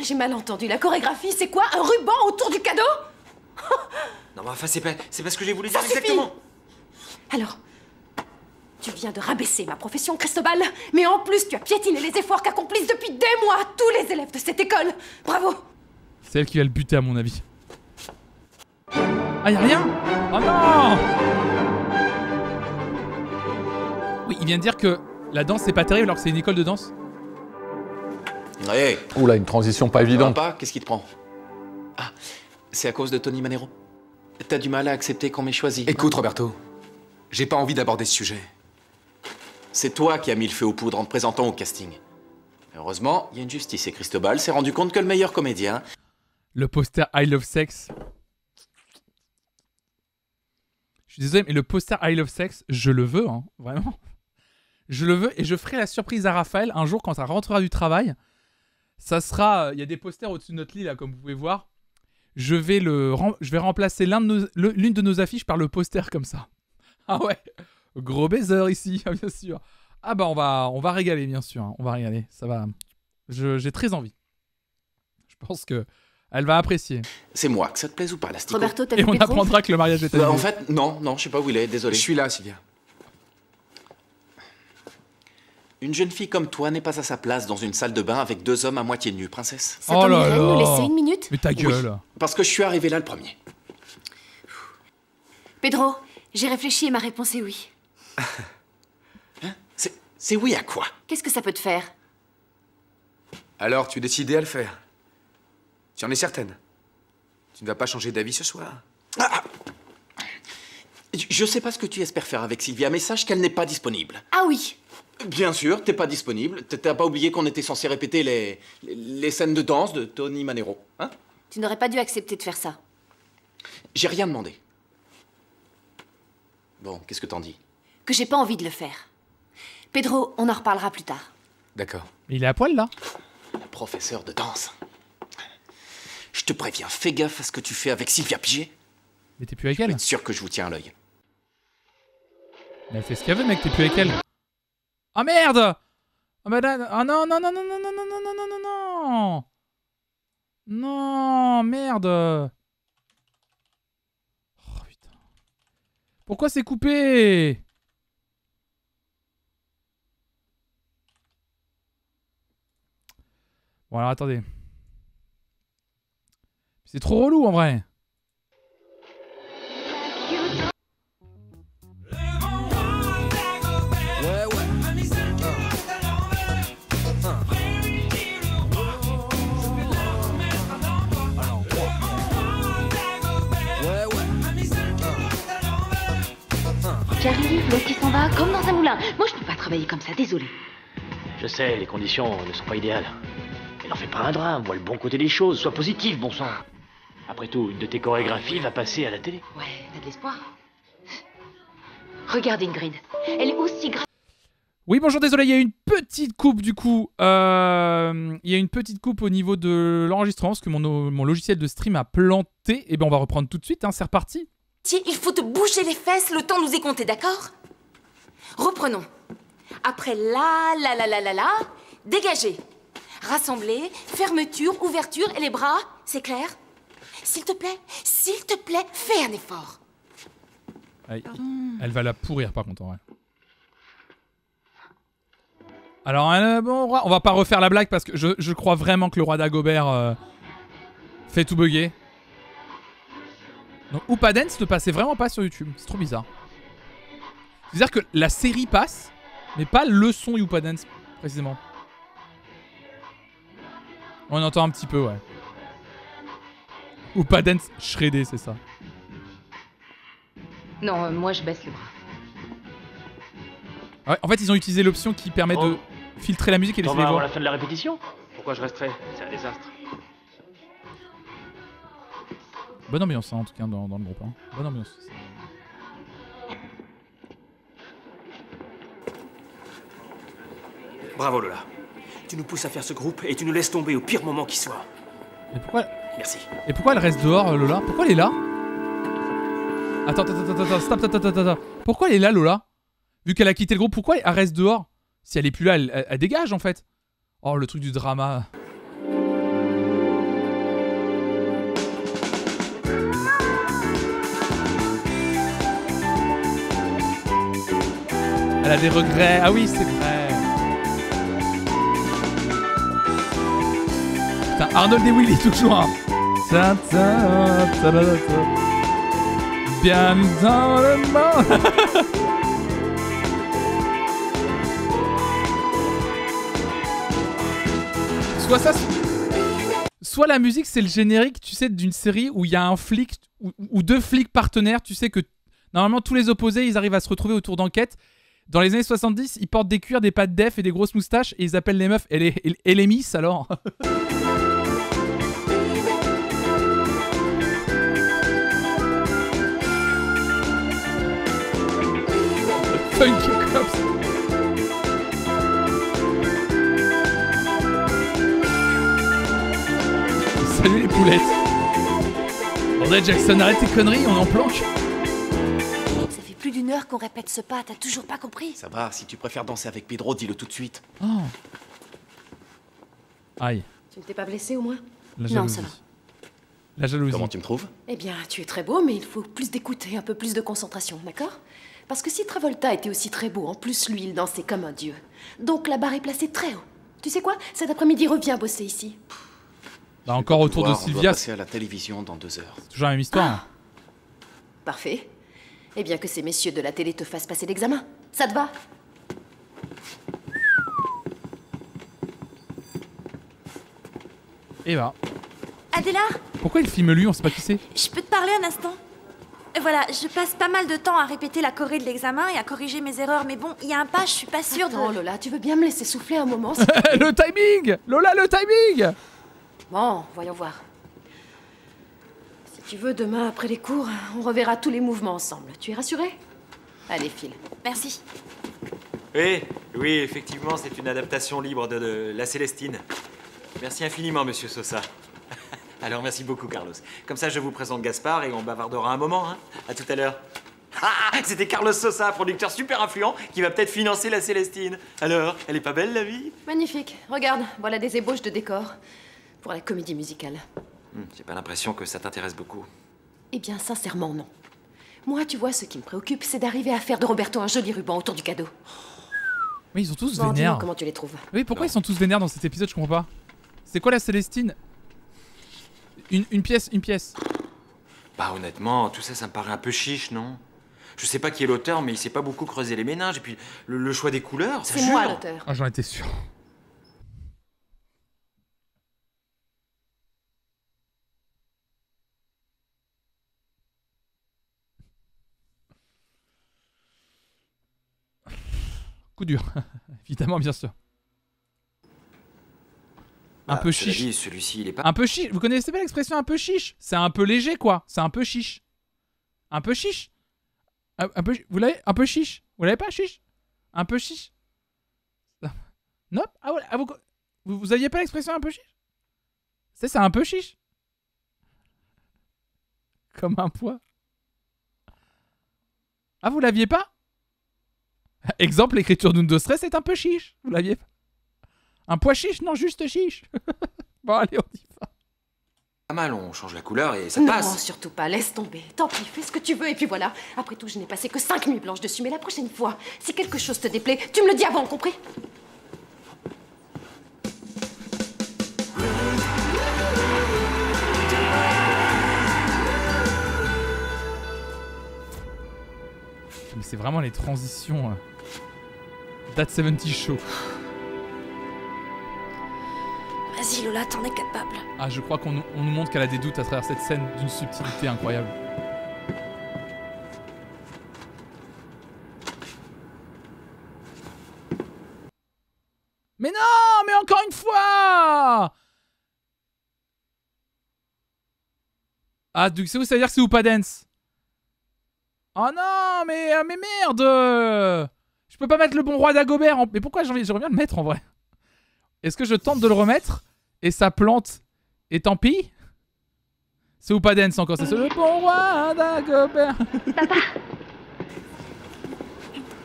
J'ai mal entendu. La chorégraphie, c'est quoi? Un ruban autour du cadeau? Non, mais enfin, c'est pas ce que j'ai voulu Ça dire suffit. exactement. Alors, tu viens de rabaisser ma profession, Cristobal, mais en plus, tu as piétiné les efforts qu'accomplissent depuis des mois tous les élèves de cette école. Bravo! C'est elle qui va le buter, à mon avis. Ah, y'a rien? Oh non! Oui, il vient de dire que la danse, c'est pas terrible alors que c'est une école de danse. Hey. Oula, une transition pas évidente. Pas, qu'est-ce qui te prend? Ah, c'est à cause de Tony Manero? T'as du mal à accepter qu'on m'ait choisi? Écoute, Roberto, j'ai pas envie d'aborder ce sujet. C'est toi qui as mis le feu aux poudres en te présentant au casting. Heureusement, il y a une justice et Cristobal s'est rendu compte que le meilleur comédien... Le poster I Love Sex. Je suis désolé, mais le poster I Love Sex, je le veux, hein, vraiment. Je le veux et je ferai la surprise à Raphaël un jour quand ça rentrera du travail. Ça sera... Il y a des posters au-dessus de notre lit, là, comme vous pouvez voir. Je vais remplacer l'une de nos affiches par le poster comme ça. Ah ouais, gros baiser ici, bien sûr. Ah bah on va régaler, bien sûr. Hein. On va régaler, ça va. J'ai très envie. Je pense que Elle va apprécier. C'est moi, que ça te plaise ou pas, l'asticot? Roberto, t'as Et vu on Pedro? apprendra que le mariage est annulé. En fait, non, je sais pas où il est, désolé. Je suis là, Sylvia. Une jeune fille comme toi n'est pas à sa place dans une salle de bain avec 2 hommes à moitié nus, princesse. Ça t'ennuierait de nous laisser une minute? Mais ta gueule. Oui, parce que je suis arrivé là le premier. Pedro, j'ai réfléchi et ma réponse est oui. C'est oui à quoi? Qu'est-ce que ça peut te faire? Alors, tu es décidé à le faire? Tu en es certaine? Tu ne vas pas changer d'avis ce soir? Je sais pas ce que tu espères faire avec Sylvia, mais sache qu'elle n'est pas disponible. Ah oui. Bien sûr, t'es pas disponible. T'as pas oublié qu'on était censé répéter les scènes de danse de Tony Manero, hein? Tu n'aurais pas dû accepter de faire ça. J'ai rien demandé. Bon, qu'est-ce que t'en dis? Que j'ai pas envie de le faire. Pedro, on en reparlera plus tard. D'accord. Il est à poil, là? Le professeur de danse. Je te préviens, fais gaffe à ce que tu fais avec Sylvia Pigé. Mais t'es plus avec elle? Je suis sûr que je vous tiens à l'œil. Mais elle fait ce qu'elle veut, mec, t'es plus avec elle. Ah merde! Ah bah là... Ah non, non, non, non, non, non, non, non, non, non, non, non! Non, merde! Oh putain. Pourquoi c'est coupé? Bon alors attendez. C'est trop relou en vrai. J'arrive, l'autre qui s'en va, comme dans un moulin. Moi, je peux pas travailler comme ça, désolé. Je sais, les conditions ne sont pas idéales. Mais n'en fais pas un drame, vois le bon côté des choses, sois positif, bon sang. Après tout, une de tes chorégraphies va passer à la télé. Ouais, t'as de l'espoir. Regarde Ingrid, elle est aussi grave. Oui, bonjour, désolé, il y a une petite coupe du coup. Il y a une petite coupe au niveau de l'enregistrement parce que mon logiciel de stream a planté. Et ben on va reprendre tout de suite, hein, c'est reparti. Tiens, il faut te bouger les fesses, le temps nous est compté, d'accord? Reprenons. Après la, dégagez. Rassembler, fermeture, ouverture et les bras, c'est clair? S'il te plaît, fais un effort. Elle va la pourrir par contre en vrai. Alors bon, on va pas refaire la blague parce que je crois vraiment que le roi Dagobert fait tout bugger. Donc Oupa Dance ne passait vraiment pas sur YouTube, c'est trop bizarre. C'est-à-dire que la série passe, mais pas le son Oupa Dance précisément. On entend un petit peu, ouais. Oupa Dance shreddé, c'est ça. Non, moi je baisse le bras. Ouais, en fait, ils ont utilisé l'option qui permet de filtrer la musique et laisser les On va voix. avant la fin de la répétition? Pourquoi je resterai? C'est un désastre. Bonne ambiance, hein, en tout cas, dans le groupe. Hein. Bonne ambiance. Bravo Lola. Tu nous pousses à faire ce groupe et tu nous laisses tomber au pire moment qui soit. Et pourquoi... Merci. Et pourquoi elle reste dehors, Lola? Pourquoi elle est là? Attends, stop. Pourquoi elle est là, Lola? Vu qu'elle a quitté le groupe, pourquoi elle reste dehors? Si elle est plus là, elle dégage, en fait. Oh, le truc du drama. Elle a des regrets. Ah oui, c'est vrai. Putain, Arnold et Willy, toujours. Hein. Bien dans le monde. Soit ça, soit la musique, c'est le générique, tu sais, d'une série où il y a un flic ou deux flics partenaires. Tu sais que normalement, tous les opposés, ils arrivent à se retrouver autour d'enquêtes. Dans les années 70, ils portent des cuirs, des pattes d'EF et des grosses moustaches et ils appellent les meufs et les miss alors. Funky Cops. Salut les poulettes. André Jackson, arrête tes conneries, on est en planque. Ça fait plus d'1 heure qu'on répète ce pas, t'as toujours pas compris? Ça va, si tu préfères danser avec Pedro, dis-le tout de suite. Oh. Aïe. Tu ne t'es pas blessé au moins? Non, ça va. La jalousie. Comment tu me trouves? Eh bien, tu es très beau, mais il faut plus d'écoute et un peu plus de concentration, d'accord? Parce que si Travolta était aussi très beau, en plus, lui, il dansait comme un dieu. Donc la barre est placée très haut. Tu sais quoi? Cet après-midi, reviens bosser ici. Bah, encore autour de On Sylvia. doit passer à la télévision dans 2 heures. C'est toujours la même histoire. Parfait. Eh bien, que ces messieurs de la télé te fassent passer l'examen. Ça te va? Et bah. Adela, Pourquoi il filme lui? On sait pas qui c'est. je peux te parler un instant? Voilà, je passe pas mal de temps à répéter la choré de l'examen et à corriger mes erreurs, mais bon, il y a un pas, je suis pas sûre Attends, de... Lola, tu veux bien me laisser souffler un moment? Le timing! Lola, le timing! Bon, voyons voir. Si tu veux, demain, après les cours, on reverra tous les mouvements ensemble. Tu es rassurée? Allez, file. Merci. Oui, effectivement, c'est une adaptation libre de La Célestine. Merci infiniment, monsieur Sosa. Alors, merci beaucoup, Carlos. Comme ça, je vous présente Gaspard et on bavardera un moment, hein. À tout à l'heure. Ah, c'était Carlos Sosa, producteur super influent, qui va peut-être financer La Célestine. Alors, elle est pas belle, la vie? Magnifique. Regarde, voilà des ébauches de décors pour la comédie musicale. J'ai pas l'impression que ça t'intéresse beaucoup. Eh bien, sincèrement, non. Moi, tu vois, ce qui me préoccupe, c'est d'arriver à faire de Roberto un joli ruban autour du cadeau. Oui, ils sont tous Bon, dis-moi vénères. comment tu les trouves? Oui, pourquoi ils sont tous vénères dans cet épisode? Je comprends pas. C'est quoi La Célestine? Une pièce. Bah, honnêtement, tout ça, ça me paraît un peu chiche, non? Je sais pas qui est l'auteur, mais il s'est pas beaucoup creusé les méninges. Et puis, le choix des couleurs, ça C'est jure. moi l'auteur. Ah, j'en étais sûr. Coup dur. Évidemment, bien sûr. Un peu cela chiche. dit, celui-ci, il est pas... Un peu chiche. Vous connaissez pas l'expression un peu chiche? C'est un peu léger, quoi. C'est un peu chiche. Un peu chiche. Un peu... Vous l'avez? Un peu chiche. Vous l'avez pas, chiche? Un peu chiche. Non? Ah, ouais, ah, vous aviez pas l'expression un peu chiche? C'est un peu chiche. Comme un poids. Ah, vous l'aviez pas? Exemple, l'écriture d'Undo Stress est un peu chiche. Vous l'aviez pas? Un pois chiche? Non, juste chiche. Bon, allez, on y va. Pas mal, on change la couleur et ça Non, passe. surtout pas, laisse tomber. Tant pis, fais ce que tu veux et puis voilà. Après tout, je n'ai passé que 5 nuits blanches dessus, mais la prochaine fois, si quelque chose te déplaît, tu me le dis avant, compris? Mais c'est vraiment les transitions. That 70 Show. Vas-y, Lola, t'en es capable. Ah, je crois qu'on nous montre qu'elle a des doutes à travers cette scène d'une subtilité incroyable. Mais non, mais encore une fois! Ah, du coup, ça veut dire que c'est Oupa Dance. Oh non, mais merde! Je peux pas mettre le bon roi d'Agobert. Mais pourquoi j'aimerais bien le mettre en vrai? Est-ce que je tente de le remettre et ça plante et tant pis? C'est Oupa Dance encore, c'est le bon roi d'Agobert. Papa,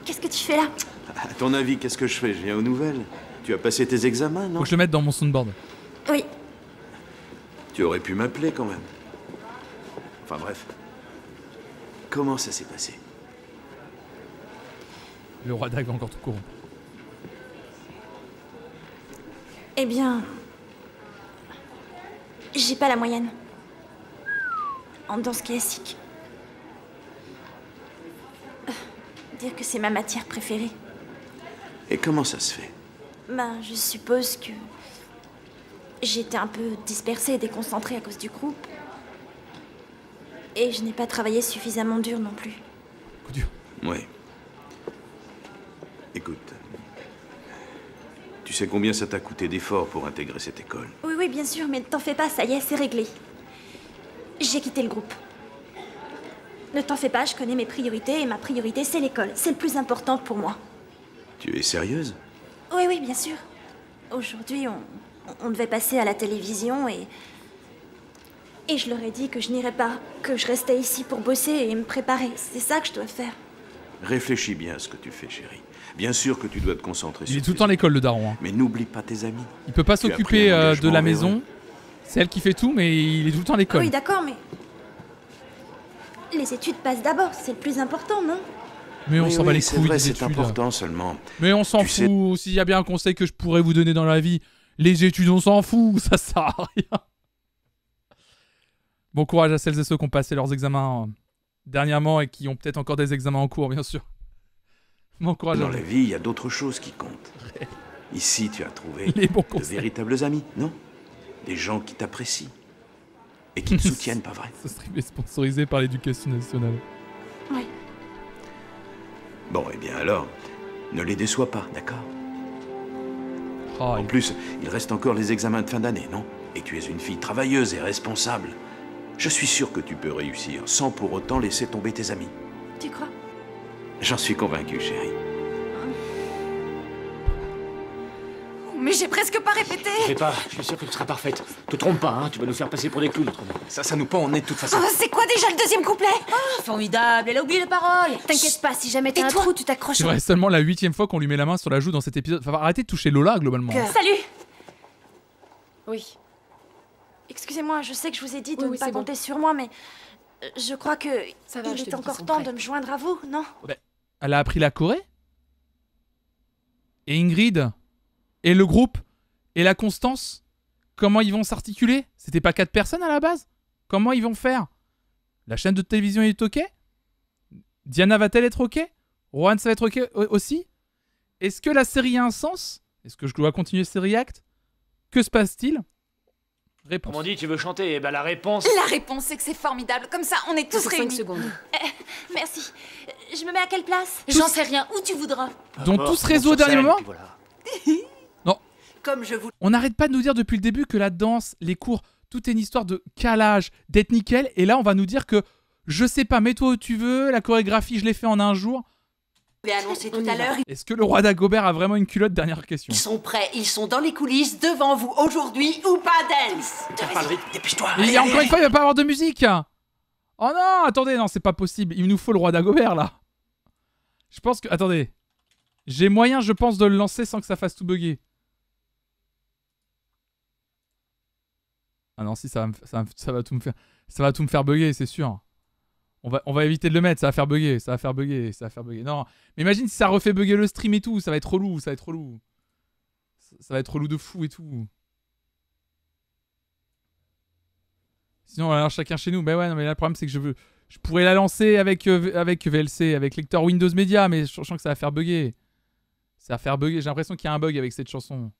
qu'est-ce que tu fais là? À ton avis, qu'est-ce que je fais? Je viens aux nouvelles. Tu as passé tes examens, non? Faut que je le mette dans mon soundboard. Oui. Tu aurais pu m'appeler quand même. Enfin bref. Comment ça s'est passé? Le roi d'Ag encore tout court. Eh bien... j'ai pas la moyenne. En danse classique. Dire que c'est ma matière préférée. Et comment ça se fait? Ben, je suppose que... j'étais un peu dispersée et déconcentrée à cause du groupe. Et je n'ai pas travaillé suffisamment dur non plus. Oui. Écoute, tu sais combien ça t'a coûté d'efforts pour intégrer cette école? Oui, oui, bien sûr, mais ne t'en fais pas, ça y est, c'est réglé. J'ai quitté le groupe. Ne t'en fais pas, je connais mes priorités et ma priorité, c'est l'école. C'est le plus important pour moi. Tu es sérieuse? Oui, oui, bien sûr. Aujourd'hui, on devait passer à la télévision et je leur ai dit que je n'irais pas, que je restais ici pour bosser et me préparer. C'est ça que je dois faire. Réfléchis bien à ce que tu fais, chérie. Bien sûr que tu dois te concentrer sur Il est tout le temps à l'école, le daron. Hein. Mais n'oublie pas tes amis. Il peut pas Tu as s'occuper pris un de engagement la envers maison. eux. C'est elle qui fait tout, mais il est tout le temps à l'école. Oui, d'accord, mais... Les études passent d'abord, c'est le plus important, non? Mais on s'en bat les c'est couilles vrai, des c'est études. important seulement. Mais on s'en fout. S'il y a bien un conseil que je pourrais vous donner dans la vie, les études, on s'en fout. Ça sert à rien. Bon courage à celles et ceux qui ont passé leurs examens dernièrement et qui ont peut-être encore des examens en cours, bien sûr. Bon courage Dans à la vous. vie, il y a d'autres choses qui comptent. Ici, tu as trouvé Les bons de conseils. véritables amis, non? Des gens qui t'apprécient et qui te soutiennent, pas vrai? Ce stream est sponsorisé par l'éducation nationale. Oui. Bon, eh bien alors, ne les déçois pas, d'accord? Oh, en plus, il reste encore les examens de fin d'année, non? Et tu es une fille travailleuse et responsable. Je suis sûr que tu peux réussir sans pour autant laisser tomber tes amis. Tu crois? J'en suis convaincu, chérie. Mais j'ai presque pas répété. Fais pas, je suis sûr que tu seras parfaite. Te trompe pas, hein, tu vas nous faire passer pour des clowns autrement. Ça nous pend en nez de toute façon. Oh, c'est quoi déjà le deuxième couplet? Oh, formidable, elle a oublié les paroles. T'inquiète pas, si jamais t'as un trou, tu t'accroches. C'est vrai, seulement la 8e fois qu'on lui met la main sur la joue dans cet épisode. Enfin, arrêtez de toucher Lola, globalement. Salut. Oui. Excusez-moi, je sais que je vous ai dit de Oui, ne pas c'est bon. compter sur moi, mais je crois que Ça va, il je te est dis encore qu'ils sont temps prêts. de me joindre à vous, non? Elle a appris la Corée? Et Ingrid? Et le groupe? Et la Constance? Comment ils vont s'articuler? C'était pas 4 personnes à la base? Comment ils vont faire? La chaîne de télévision est ok? Diana va-t-elle être ok? Rohan, ça va être ok aussi? Est-ce que la série a un sens? Est-ce que je dois continuer ces reacts? Que se passe-t-il? Réponse. Comme on dit, tu veux chanter? Eh ben la réponse... La réponse, c'est que c'est formidable. Comme ça, on est tous Pour 5 réunis. secondes. Merci. Je me mets à quelle place? J'en sais rien, où tu voudras. Dans tout ce réseau au dernier moment? Non. Comme je vous... On n'arrête pas de nous dire depuis le début que la danse, les cours, tout est une histoire de calage, d'être nickel. Et là, on va nous dire que, je sais pas, mets-toi où tu veux, la chorégraphie, je l'ai fait en un jour. l'ai annoncé tout à l'heure. Est-ce que le roi Dagobert a vraiment une culotte? Dernière question. Ils sont prêts, ils sont dans les coulisses, devant vous, aujourd'hui ou pas, Dance. Dépêche-toi. Et il y a encore une fois, il va pas avoir de musique. Oh non, attendez, non, c'est pas possible. Il nous faut le roi Dagobert, là. Je pense que... Attendez. J'ai moyen, je pense, de le lancer sans que ça fasse tout bugger. Ah non, si, ça va tout me faire... Ça va tout me faire bugger, c'est sûr. On va éviter de le mettre, ça va faire bugger, ça va faire bugger, ça va faire bugger. Non, mais imagine si ça refait bugger le stream et tout, ça va être relou, ça va être relou. Ça va être relou de fou et tout. Sinon, alors chacun chez nous. Bah ouais, non, mais là, le problème, c'est que je pourrais la lancer avec VLC, avec lecteur Windows Media, mais je sens que ça va faire bugger. Ça va faire bugger, j'ai l'impression qu'il y a un bug avec cette chanson.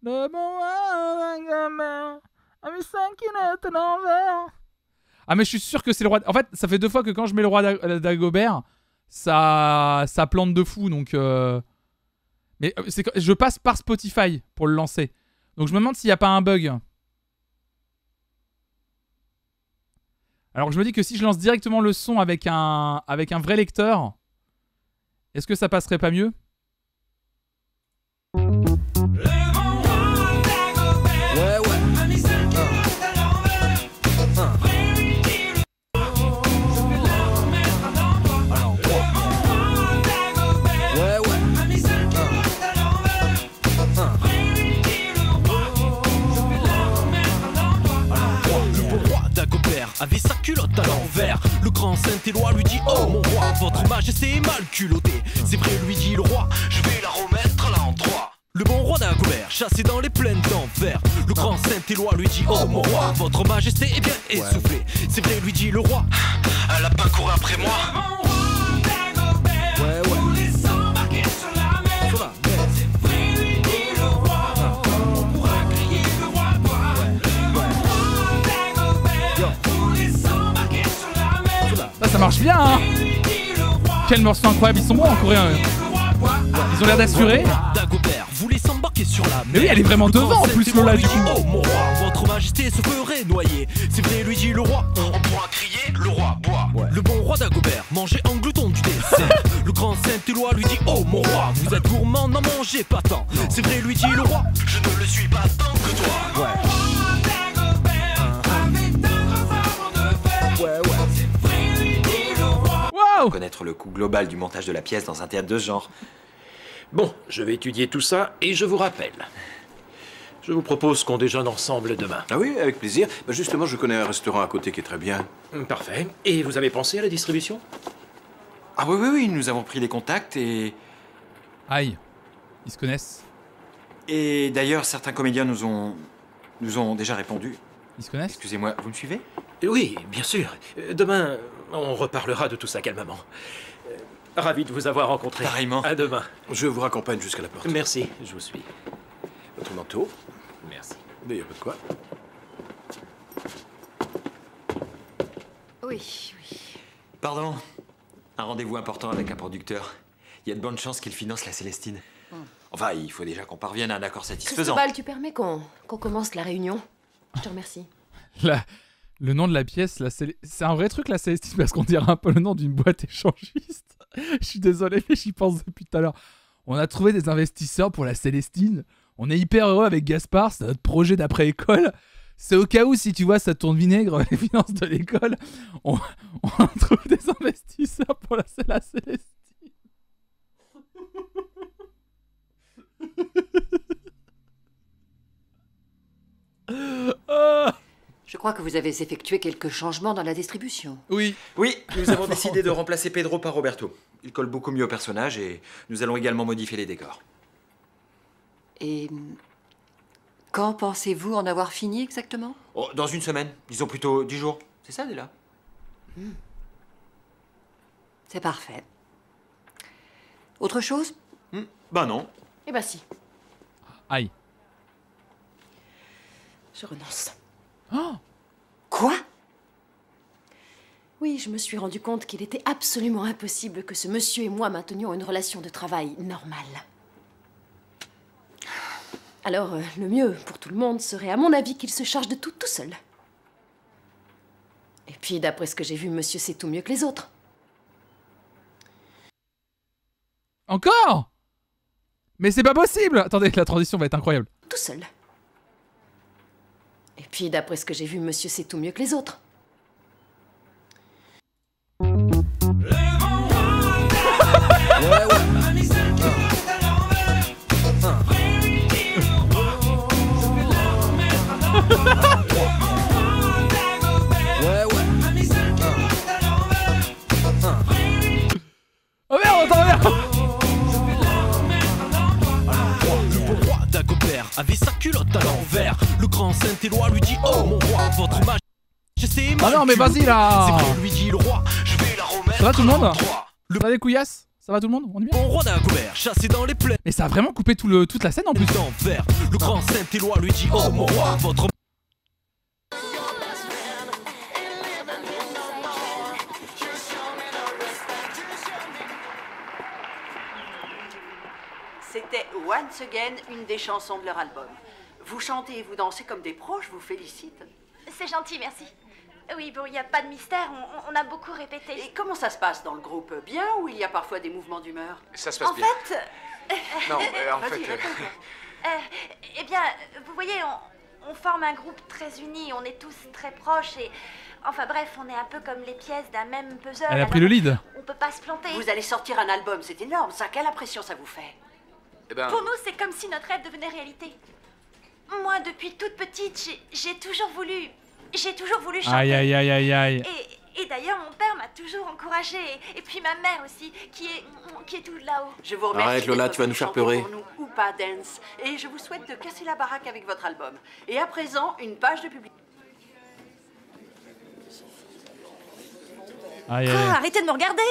Le bon a mis 5 kilotes à l'envers. Ah mais je suis sûr que c'est le roi... En fait, ça fait 2 fois que quand je mets le roi Dagobert, ça plante de fou, donc... Mais je passe par Spotify pour le lancer. Donc je me demande s'il n'y a pas un bug. Alors je me dis que si je lance directement le son avec un vrai lecteur, est-ce que ça passerait pas mieux ? Ouais, ouais. Avait sa culotte à l'envers. Le grand Saint-Éloi lui dit: oh mon roi, votre majesté est mal culottée. C'est vrai, lui dit le roi, je vais la remettre là en 3. Le bon roi Dagobert, chassé dans les plaines d'enfer. Le grand Saint-Éloi lui dit: oh mon roi, votre majesté est bien essoufflée. C'est vrai, lui dit le roi, un lapin court après moi. Ouais, ouais. Ça marche bien, hein. Quel morceau incroyable, ils sont bons en coréen. Ils ont l'air d'assurer. Dagobert voulait s'embarquer sur la mer. Mais oui, elle est vraiment devant en plus, Lola, du coup. Oh mon roi, votre majesté se ferait noyer. C'est vrai, lui dit le roi, on pourra crier, le roi boit. Le bon roi Dagobert mangeait en glouton du dessert. Le grand Saint-Éloi lui dit: oh mon roi, vous êtes gourmand, n'en mangez pas tant. C'est vrai, lui dit le roi, je ne le suis pas tant que toi. Ouais. Connaître le coût global du montage de la pièce dans un théâtre de ce genre. Bon, je vais étudier tout ça et je vous rappelle. Je vous propose qu'on déjeune ensemble demain. Ah oui, avec plaisir. Bah justement, je connais un restaurant à côté qui est très bien. Parfait. Et vous avez pensé à la distribution? Ah oui, nous avons pris les contacts et... Aïe, ils se connaissent. Et d'ailleurs, certains comédiens nous ont déjà répondu. Ils se connaissent? Excusez-moi, vous me suivez? Oui, bien sûr. Demain, on reparlera de tout ça calmement. Ravi de vous avoir rencontré. Pareillement. À demain. Je vous raccompagne jusqu'à la porte. Merci, je vous suis. Votre manteau. Merci. Mais il n'y a pas de quoi. Oui. Pardon. Un rendez-vous important avec un producteur. Il y a de bonnes chances qu'il finance la Célestine. Enfin, il faut déjà qu'on parvienne à un accord satisfaisant. Cristobal, tu permets qu'on commence la réunion? Je te remercie. Le nom de la pièce, c'est un vrai truc, la Célestine, parce qu'on dirait un peu le nom d'une boîte échangiste. Je suis désolé, mais j'y pense depuis tout à l'heure. On a trouvé des investisseurs pour la Célestine. On est hyper heureux avec Gaspard, c'est notre projet d'après-école. C'est au cas où, si tu vois, ça tourne vinaigre, les finances de l'école, on trouve des investisseurs pour la Célestine. Je crois que vous avez effectué quelques changements dans la distribution. Oui, nous avons décidé de remplacer Pedro par Roberto. Il colle beaucoup mieux au personnage et nous allons également modifier les décors. Et quand pensez-vous en avoir fini exactement? Oh, dans une semaine, disons plutôt 10 jours. C'est ça, Della? C'est parfait. Autre chose? Bah non. Eh bah si. Aïe. Je renonce. Oh! Quoi? Oui, je me suis rendu compte qu'il était absolument impossible que ce monsieur et moi maintenions une relation de travail normale. Alors, le mieux pour tout le monde serait, à mon avis, qu'il se charge de tout seul. Et puis, d'après ce que j'ai vu, monsieur sait tout mieux que les autres. Encore? Mais c'est pas possible! Attendez, la transition va être incroyable. Tout seul. Et puis, d'après ce que j'ai vu, monsieur sait tout mieux que les autres. Oh merde, attends, merde! Le bon roi d'Agobert avait sa culotte à l'envers. Le grand Saint-Éloi lui dit: oh mon roi, votre majesté. Ah non, mais vas-y là! C'est vrai, lui dit le roi, je vais la remettre. Ça va tout le monde? Ça va les couillasses? Ça va tout le monde? On est bien? Bon roi d'Agobert, chassé dans les plaines. Mais ça a vraiment coupé toute la scène en plus. D'envers. Le grand Saint-Éloi lui dit: oh mon roi, votre... C'était Once Again, une des chansons de leur album. Vous chantez et vous dansez comme des pros, je vous félicite. C'est gentil, merci. Oui, bon, il n'y a pas de mystère, on a beaucoup répété. Et comment ça se passe dans le groupe? Bien ou il y a parfois des mouvements d'humeur? Ça se passe bien. Non, en fait... Eh bien, vous voyez, on forme un groupe très uni, on est tous très proches et... Enfin bref, on est un peu comme les pièces d'un même puzzle. Elle a pris le lead. On peut pas se planter. Vous allez sortir un album, c'est énorme, ça. Quelle impression ça vous fait? Eh ben... Pour nous, c'est comme si notre rêve devenait réalité. Moi, depuis toute petite, j'ai toujours voulu chanter. Aïe, aïe, aïe, aïe, aïe. Et d'ailleurs, mon père m'a toujours encouragée. Et puis ma mère aussi, qui est tout là-haut. Je vous remercie. Arrête Lola, tu vas nous faire pleurer. Pour nous, ou pas Dance. Et je vous souhaite de casser la baraque avec votre album. Et à présent, une page de publicité. Aïe, aïe, Ah, aïe. arrêtez de me regarder.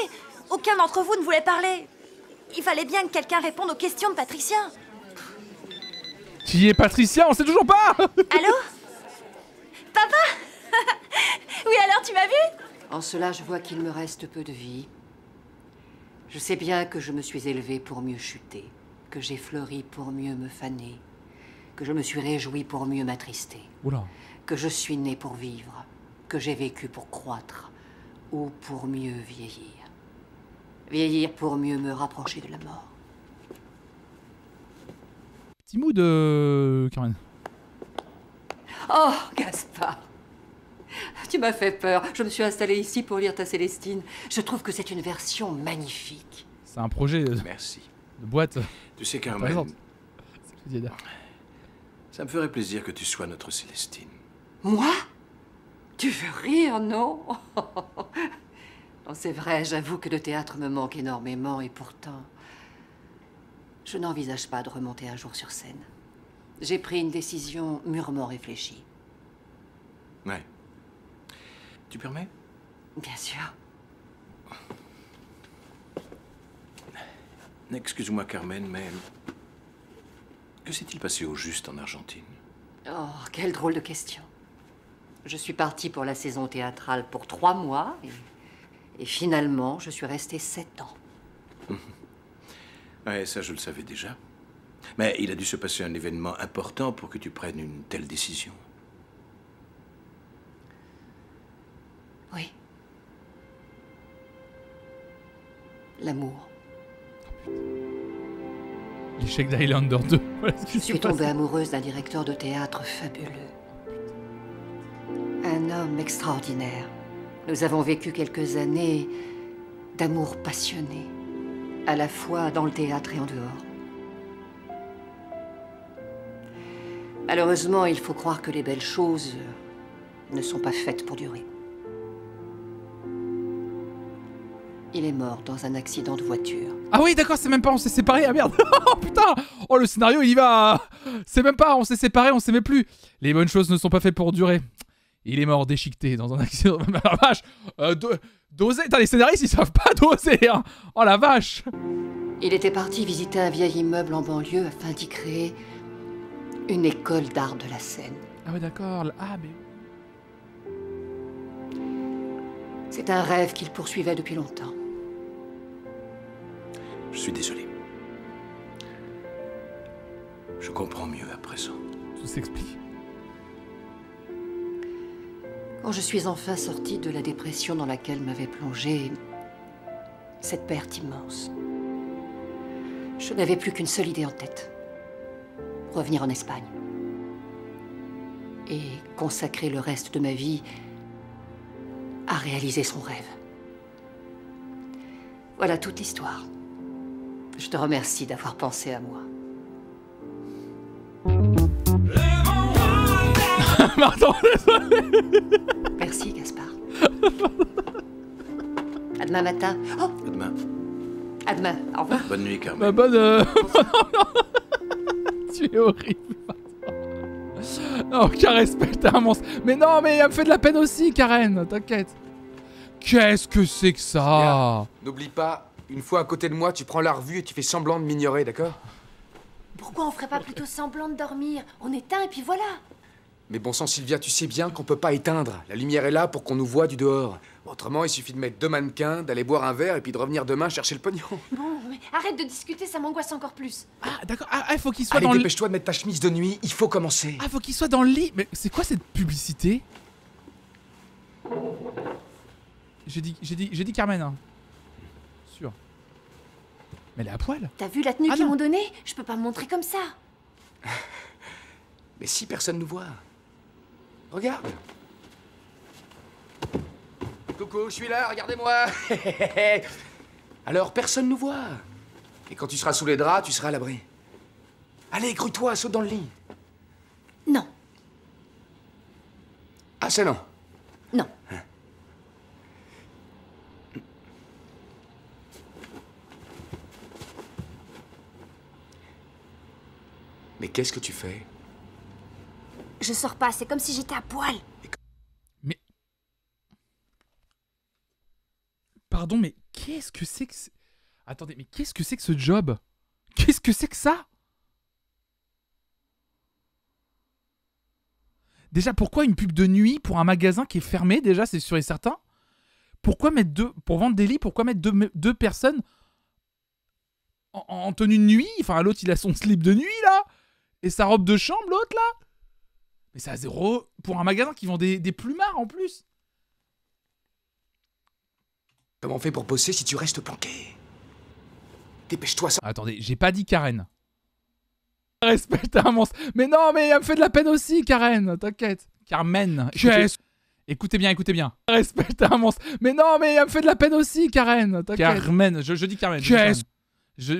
Aucun d'entre vous ne voulait parler. Il fallait bien que quelqu'un réponde aux questions de Patricia. Qui est Patricia? On sait toujours pas. Allô? Papa? Oui, alors tu m'as vu? En cela, je vois qu'il me reste peu de vie. Je sais bien que je me suis élevée pour mieux chuter, que j'ai fleuri pour mieux me faner, que je me suis réjouie pour mieux m'attrister, Oula. que je suis née pour vivre, que j'ai vécu pour croître ou pour mieux vieillir. Vieillir pour mieux me rapprocher de la mort. Petit mood, Karen. Oh, Gaspard! Tu m'as fait peur. Je me suis installée ici pour lire ta Célestine. Je trouve que c'est une version magnifique. C'est un projet. Merci. de boîte. Tu sais, Par Carmen, exemple. C'est ce que je veux dire. ça me ferait plaisir que tu sois notre Célestine. Moi? Tu veux rire, non? Non, c'est vrai, j'avoue que le théâtre me manque énormément et pourtant, je n'envisage pas de remonter un jour sur scène. J'ai pris une décision mûrement réfléchie. Ouais. Tu permets? Bien sûr. Excuse-moi, Carmen, mais... que s'est-il passé au juste en Argentine? Oh, quelle drôle de question. Je suis partie pour la saison théâtrale pour 3 mois et finalement, je suis restée 7 ans. Ouais, ça, je le savais déjà. Mais il a dû se passer un événement important pour que tu prennes une telle décision. Oui. L'amour. L'échec d'Highlander 2. Voilà ce qui Je s'est suis tombée passé. amoureuse d'un directeur de théâtre fabuleux. Un homme extraordinaire. Nous avons vécu quelques années d'amour passionné, à la fois dans le théâtre et en dehors. Malheureusement, il faut croire que les belles choses ne sont pas faites pour durer. Il est mort dans un accident de voiture. Ah oui, d'accord, c'est même pas on s'est séparés. Ah merde. Oh putain. Oh, le scénario, il y va. C'est même pas on s'est séparés, on s'aimait plus. Les bonnes choses ne sont pas faites pour durer. Il est mort déchiqueté dans un accident. La vache. Doser. Putain, les scénaristes, ils savent pas doser. Hein. Oh la vache. Il était parti visiter un vieil immeuble en banlieue afin d'y créer une école d'art de la scène. Ah ouais, d'accord. Ah, mais... C'est un rêve qu'il poursuivait depuis longtemps. Je suis désolé. Je comprends mieux à présent. Tout s'explique. Quand je suis enfin sortie de la dépression dans laquelle m'avait plongée cette perte immense, je n'avais plus qu'une seule idée en tête. Revenir en Espagne. Et consacrer le reste de ma vie à réaliser son rêve. Voilà toute l'histoire. Je te remercie d'avoir pensé à moi. Pardon, désolé. Merci, Gaspard. À demain matin. Oh, À demain. à demain. Au revoir. Bonne nuit, Carmen. Bah, bonne... Tu es horrible. Non, aucun respect, t'es un monstre. Mais non, mais elle me fait de la peine aussi, Karen. T'inquiète. Qu'est-ce que c'est que ça? Regarde, n'oublie pas, une fois à côté de moi, tu prends la revue et tu fais semblant de m'ignorer, d'accord? Pourquoi on ferait pas plutôt semblant de dormir? On éteint et puis voilà. Mais bon sang, Sylvia, tu sais bien qu'on peut pas éteindre. La lumière est là pour qu'on nous voie du dehors. Autrement, il suffit de mettre 2 mannequins, d'aller boire un verre et puis de revenir demain chercher le pognon. Bon, mais arrête de discuter, ça m'angoisse encore plus. Ah, d'accord. Ah, il faut qu'il soit Allez, dans le... dépêche-toi de mettre ta chemise de nuit, il faut commencer. Ah, faut qu'il soit dans le lit. Mais c'est quoi cette publicité? J'ai dit Carmen, hein. Sûr. Mais elle est à poil. T'as vu la tenue Ah qu'ils non. m'ont donnée? Je peux pas me montrer comme ça. Mais si personne nous voit. Regarde. Coucou, je suis là, regardez-moi. Alors, personne nous voit. Et quand tu seras sous les draps, tu seras à l'abri. Allez, grouille-toi, saute dans le lit. Non. Ah, c'est non. Non. Mais qu'est-ce que tu fais? Je sors pas, c'est comme si j'étais à poil. Mais... Pardon, mais qu'est-ce que c'est que... Attendez, mais qu'est-ce que c'est que ce job? Qu'est-ce que c'est que ça? Déjà, pourquoi une pub de nuit pour un magasin qui est fermé? Déjà, c'est sûr et certain. Pourquoi mettre pour vendre des lits, pourquoi mettre deux personnes en tenue de nuit? Enfin, l'autre, il a son slip de nuit, là. Et sa robe de chambre, l'autre, là. Mais c'est à 0 pour un magasin qui vend des plumards, en plus. Comment on fait pour bosser si tu restes planqué? Dépêche-toi, ça... Attendez, j'ai pas dit Karen. Respecte un monstre. Mais non, mais elle me fait de la peine aussi, Karen. T'inquiète. Carmen. Écoutez bien, écoutez bien. Respecte un monstre. Mais non, mais elle me fait de la peine aussi, Karen. Carmen. Je dis Carmen. J'ai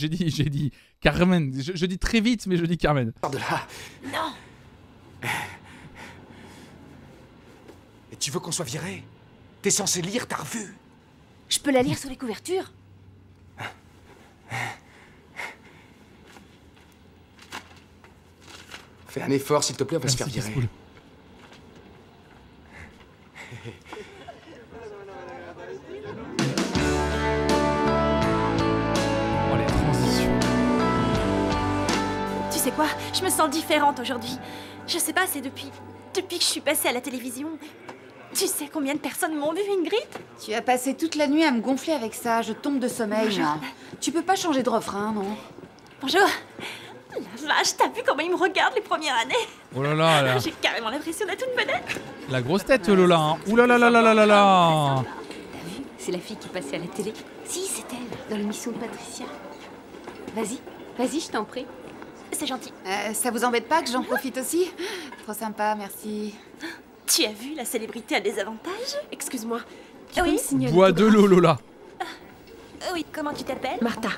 dit Carmen. Je dis très vite, mais je dis Carmen. Sors de là. Non. Et tu veux qu'on soit viré? T'es censé lire ta revue. Je peux la lire sur les couvertures. Fais un effort, s'il te plaît, on va se faire virer. Oh, les transitions. Tu sais quoi? Je me sens différente aujourd'hui. Je sais pas, c'est depuis que je suis passée à la télévision. Tu sais combien de personnes m'ont vu, Ingrid? Tu as passé toute la nuit à me gonfler avec ça. Je tombe de sommeil, Bonjour. moi. Tu peux pas changer de refrain, non? Bonjour. La vache, t'as vu comment ils me regardent les premières années? Oh là là, là. J'ai carrément l'impression d'être une vedette. La grosse tête, Lola. Hein. Ouh là là là là là là là. T'as vu? C'est la fille qui passait à la télé. Si, c'est elle, dans l'émission de Patricia. Vas-y, vas-y, je t'en prie. C'est gentil. Ça vous embête pas que j'en profite aussi? Trop sympa, merci. Tu as vu, la célébrité a des avantages? Excuse-moi. Oui. Bois de l'eau, Lola. Oui, comment tu t'appelles? Martha.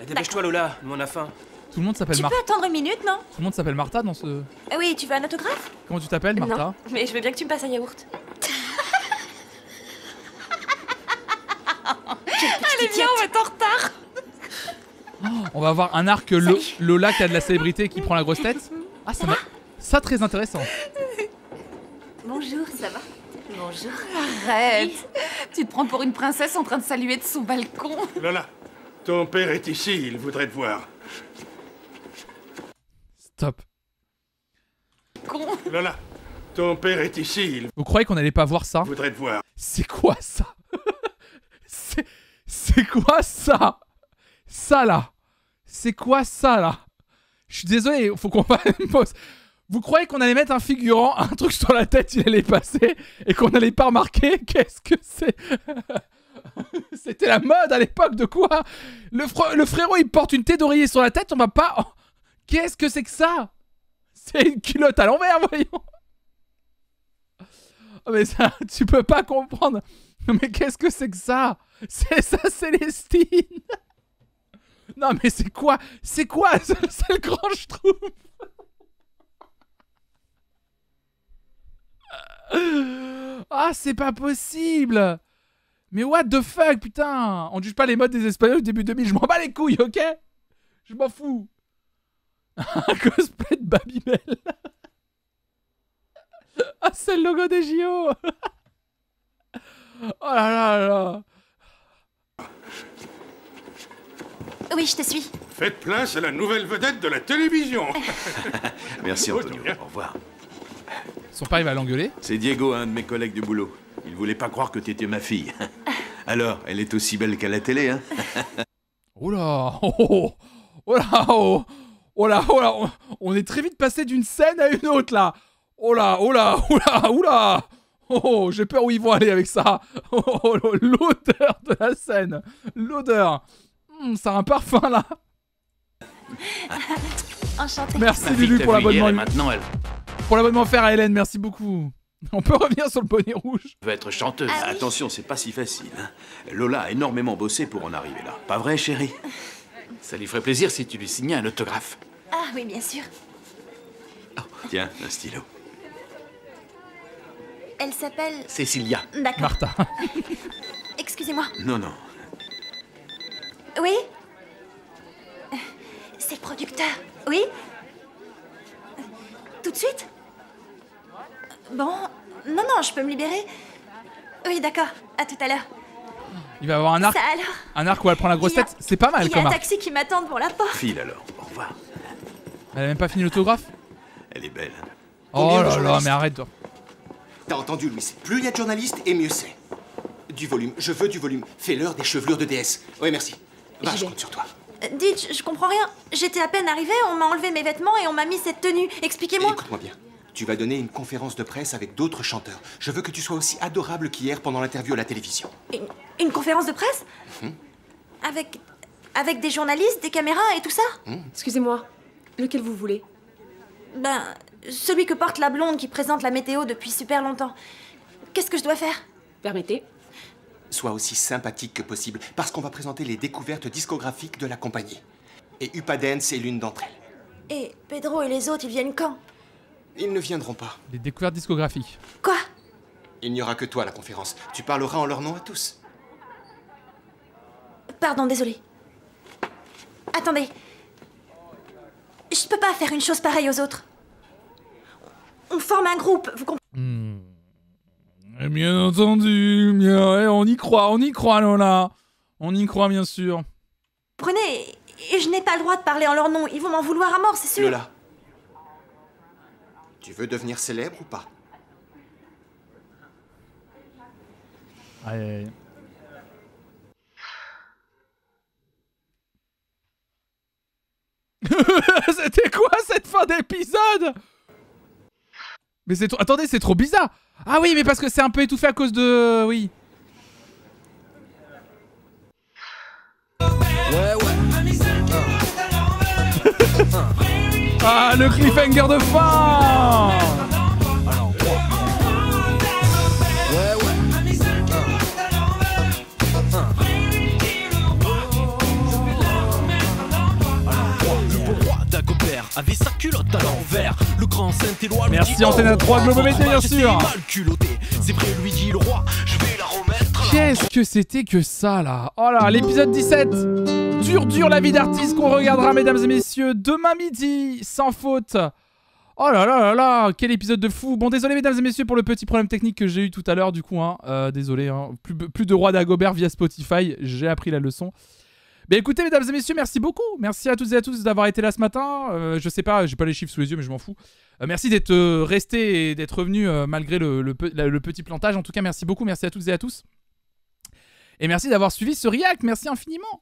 Dépêche-toi, Lola, nous on a faim. Tout le monde s'appelle Tu Martha. peux attendre une minute, non? Tout le monde s'appelle Martha dans ce. Oui, tu veux un autographe? Comment tu t'appelles, Martha? Non, mais je veux bien que tu me passes un yaourt. Allez, viens, on va être en retard. On va avoir un arc Lola qui a de la célébrité qui prend la grosse tête. Ah, ça très intéressant. Bonjour, ça va? Bonjour. Arrête. Tu te prends pour une princesse en train de saluer de son balcon. Lola, ton père est ici, il voudrait te voir. Stop. Con. Lola, ton père est ici, il Vous croyez qu'on allait pas voir ça? voudrait te voir. C'est quoi ça? C'est quoi ça? Ça là? C'est quoi ça là? Je suis désolé, faut qu'on fasse une pause. Vous croyez qu'on allait mettre un figurant, un truc sur la tête, il allait passer et qu'on allait pas remarquer? Qu'est-ce que c'est? C'était la mode à l'époque de quoi? Le frérot il porte une tête d'oreiller sur la tête, on va pas... Oh, qu'est-ce que c'est que ça? C'est une culotte à l'envers, voyons. Oh, mais ça, tu peux pas comprendre. Mais qu'est-ce que c'est que ça? C'est ça, Célestine. Non mais c'est quoi? C'est quoi? C'est le grand Schtroumpf. Ah, c'est pas possible. Mais what the fuck, putain. On juge pas les modes des Espagnols au début 2000. Je m'en bats les couilles, ok? Je m'en fous. Un cosplay de Babybel. Ah, c'est le logo des JO. Oh là là là. Oui, je te suis. Faites place à la nouvelle vedette de la télévision. Merci Antonio, au revoir. Son père il va l'engueuler. C'est Diego, un de mes collègues du boulot. Il voulait pas croire que t'étais ma fille. Alors, elle est aussi belle qu'à la télé, hein? Oh là, oh, oh là, oh, oh là, oh là, on est très vite passé d'une scène à une autre là. Oh là, oh là, oh là, oh là. Oh, j'ai peur où ils vont aller avec ça. Oh, l'odeur de la scène. L'odeur. Ça a un parfum là. Enchantée. Merci Lulu pour l'abonnement. Maintenant, elle Pour l'abonnement offert à Hélène, merci beaucoup. On peut revenir sur le bonnet rouge. veut être chanteuse. Ah oui. Attention, c'est pas si facile. Hein. Lola a énormément bossé pour en arriver là. Pas vrai, chérie? Ça lui ferait plaisir si tu lui signais un autographe. Ah oui, bien sûr. Tiens, un stylo. Elle s'appelle... Cécilia. D'accord. Martha. Excusez-moi. Non, non. Oui? C'est le producteur. Oui? Tout de suite? Bon... Non, non, je peux me libérer. Oui, d'accord. À tout à l'heure. Il va avoir un arc. Ça alors? Un arc où elle prend la grosse Il y a- tête. C'est pas mal Il y a comme un arc. taxi qui m'attend devant la porte. File alors, au revoir. Elle a même pas fini l'autographe. Elle est belle. Oh Combien de là là, journalistes? mais arrête toi. T'as entendu, Louis? Plus il y a de journalistes, et mieux c'est. Du volume, je veux du volume. Fais-leur des chevelures de déesse. Oui, merci. Va, je compte sur toi. Dites, je comprends rien. J'étais à peine arrivée, on m'a enlevé mes vêtements et on m'a mis cette tenue. Expliquez-moi. Écoute-moi bien. Tu vas donner une conférence de presse avec d'autres chanteurs. Je veux que tu sois aussi adorable qu'hier pendant l'interview à la télévision. Une conférence de presse? Avec des journalistes, des caméras et tout ça? Excusez-moi, lequel vous voulez? Ben, celui que porte la blonde qui présente la météo depuis super longtemps. Qu'est-ce que je dois faire? Permettez. Sois aussi sympathique que possible, parce qu'on va présenter les découvertes discographiques de la compagnie. Et Upadance est l'une d'entre elles. Et Pedro et les autres, ils viennent quand? Ils ne viendront pas. Les découvertes discographiques. Quoi? Il n'y aura que toi à la conférence. Tu parleras en leur nom à tous. Pardon, désolé. Attendez. Je peux pas faire une chose pareille aux autres. On forme un groupe, vous comprenez? Bien entendu, bien, on y croit Lola. On y croit bien sûr. Prenez, et je n'ai pas le droit de parler en leur nom, ils vont m'en vouloir à mort, c'est sûr. Lola, tu veux devenir célèbre ou pas? Aïe, aïe, aïe. C'était quoi cette fin d'épisode? Mais c'est trop... Attendez, c'est trop bizarre. Ah oui, mais parce que c'est un peu étouffé à cause de... Oui. Ah, le cliffhanger de fin. Avait sa culotte à l'envers. Le grand Saint-Éloi lui merci dit, Antenne 3 Globo Média bien sûr. C'est vrai, lui dit le roi, je vais la remettre. Qu'est-ce que c'était que ça là? Oh là, l'épisode 17. Dur la vie d'artiste qu'on regardera mesdames et messieurs demain midi sans faute. Oh là là là là, quel épisode de fou. Bon, désolé mesdames et messieurs pour le petit problème technique que j'ai eu tout à l'heure du coup hein. Désolé hein. Plus de Roi d'Agobert via Spotify, j'ai appris la leçon. Mais écoutez mesdames et messieurs, merci beaucoup. Merci à toutes et à tous d'avoir été là ce matin. Je sais pas, j'ai pas les chiffres sous les yeux mais je m'en fous. Merci d'être resté et d'être revenu malgré le petit plantage. En tout cas merci beaucoup, merci à toutes et à tous. Et merci d'avoir suivi ce react, merci infiniment.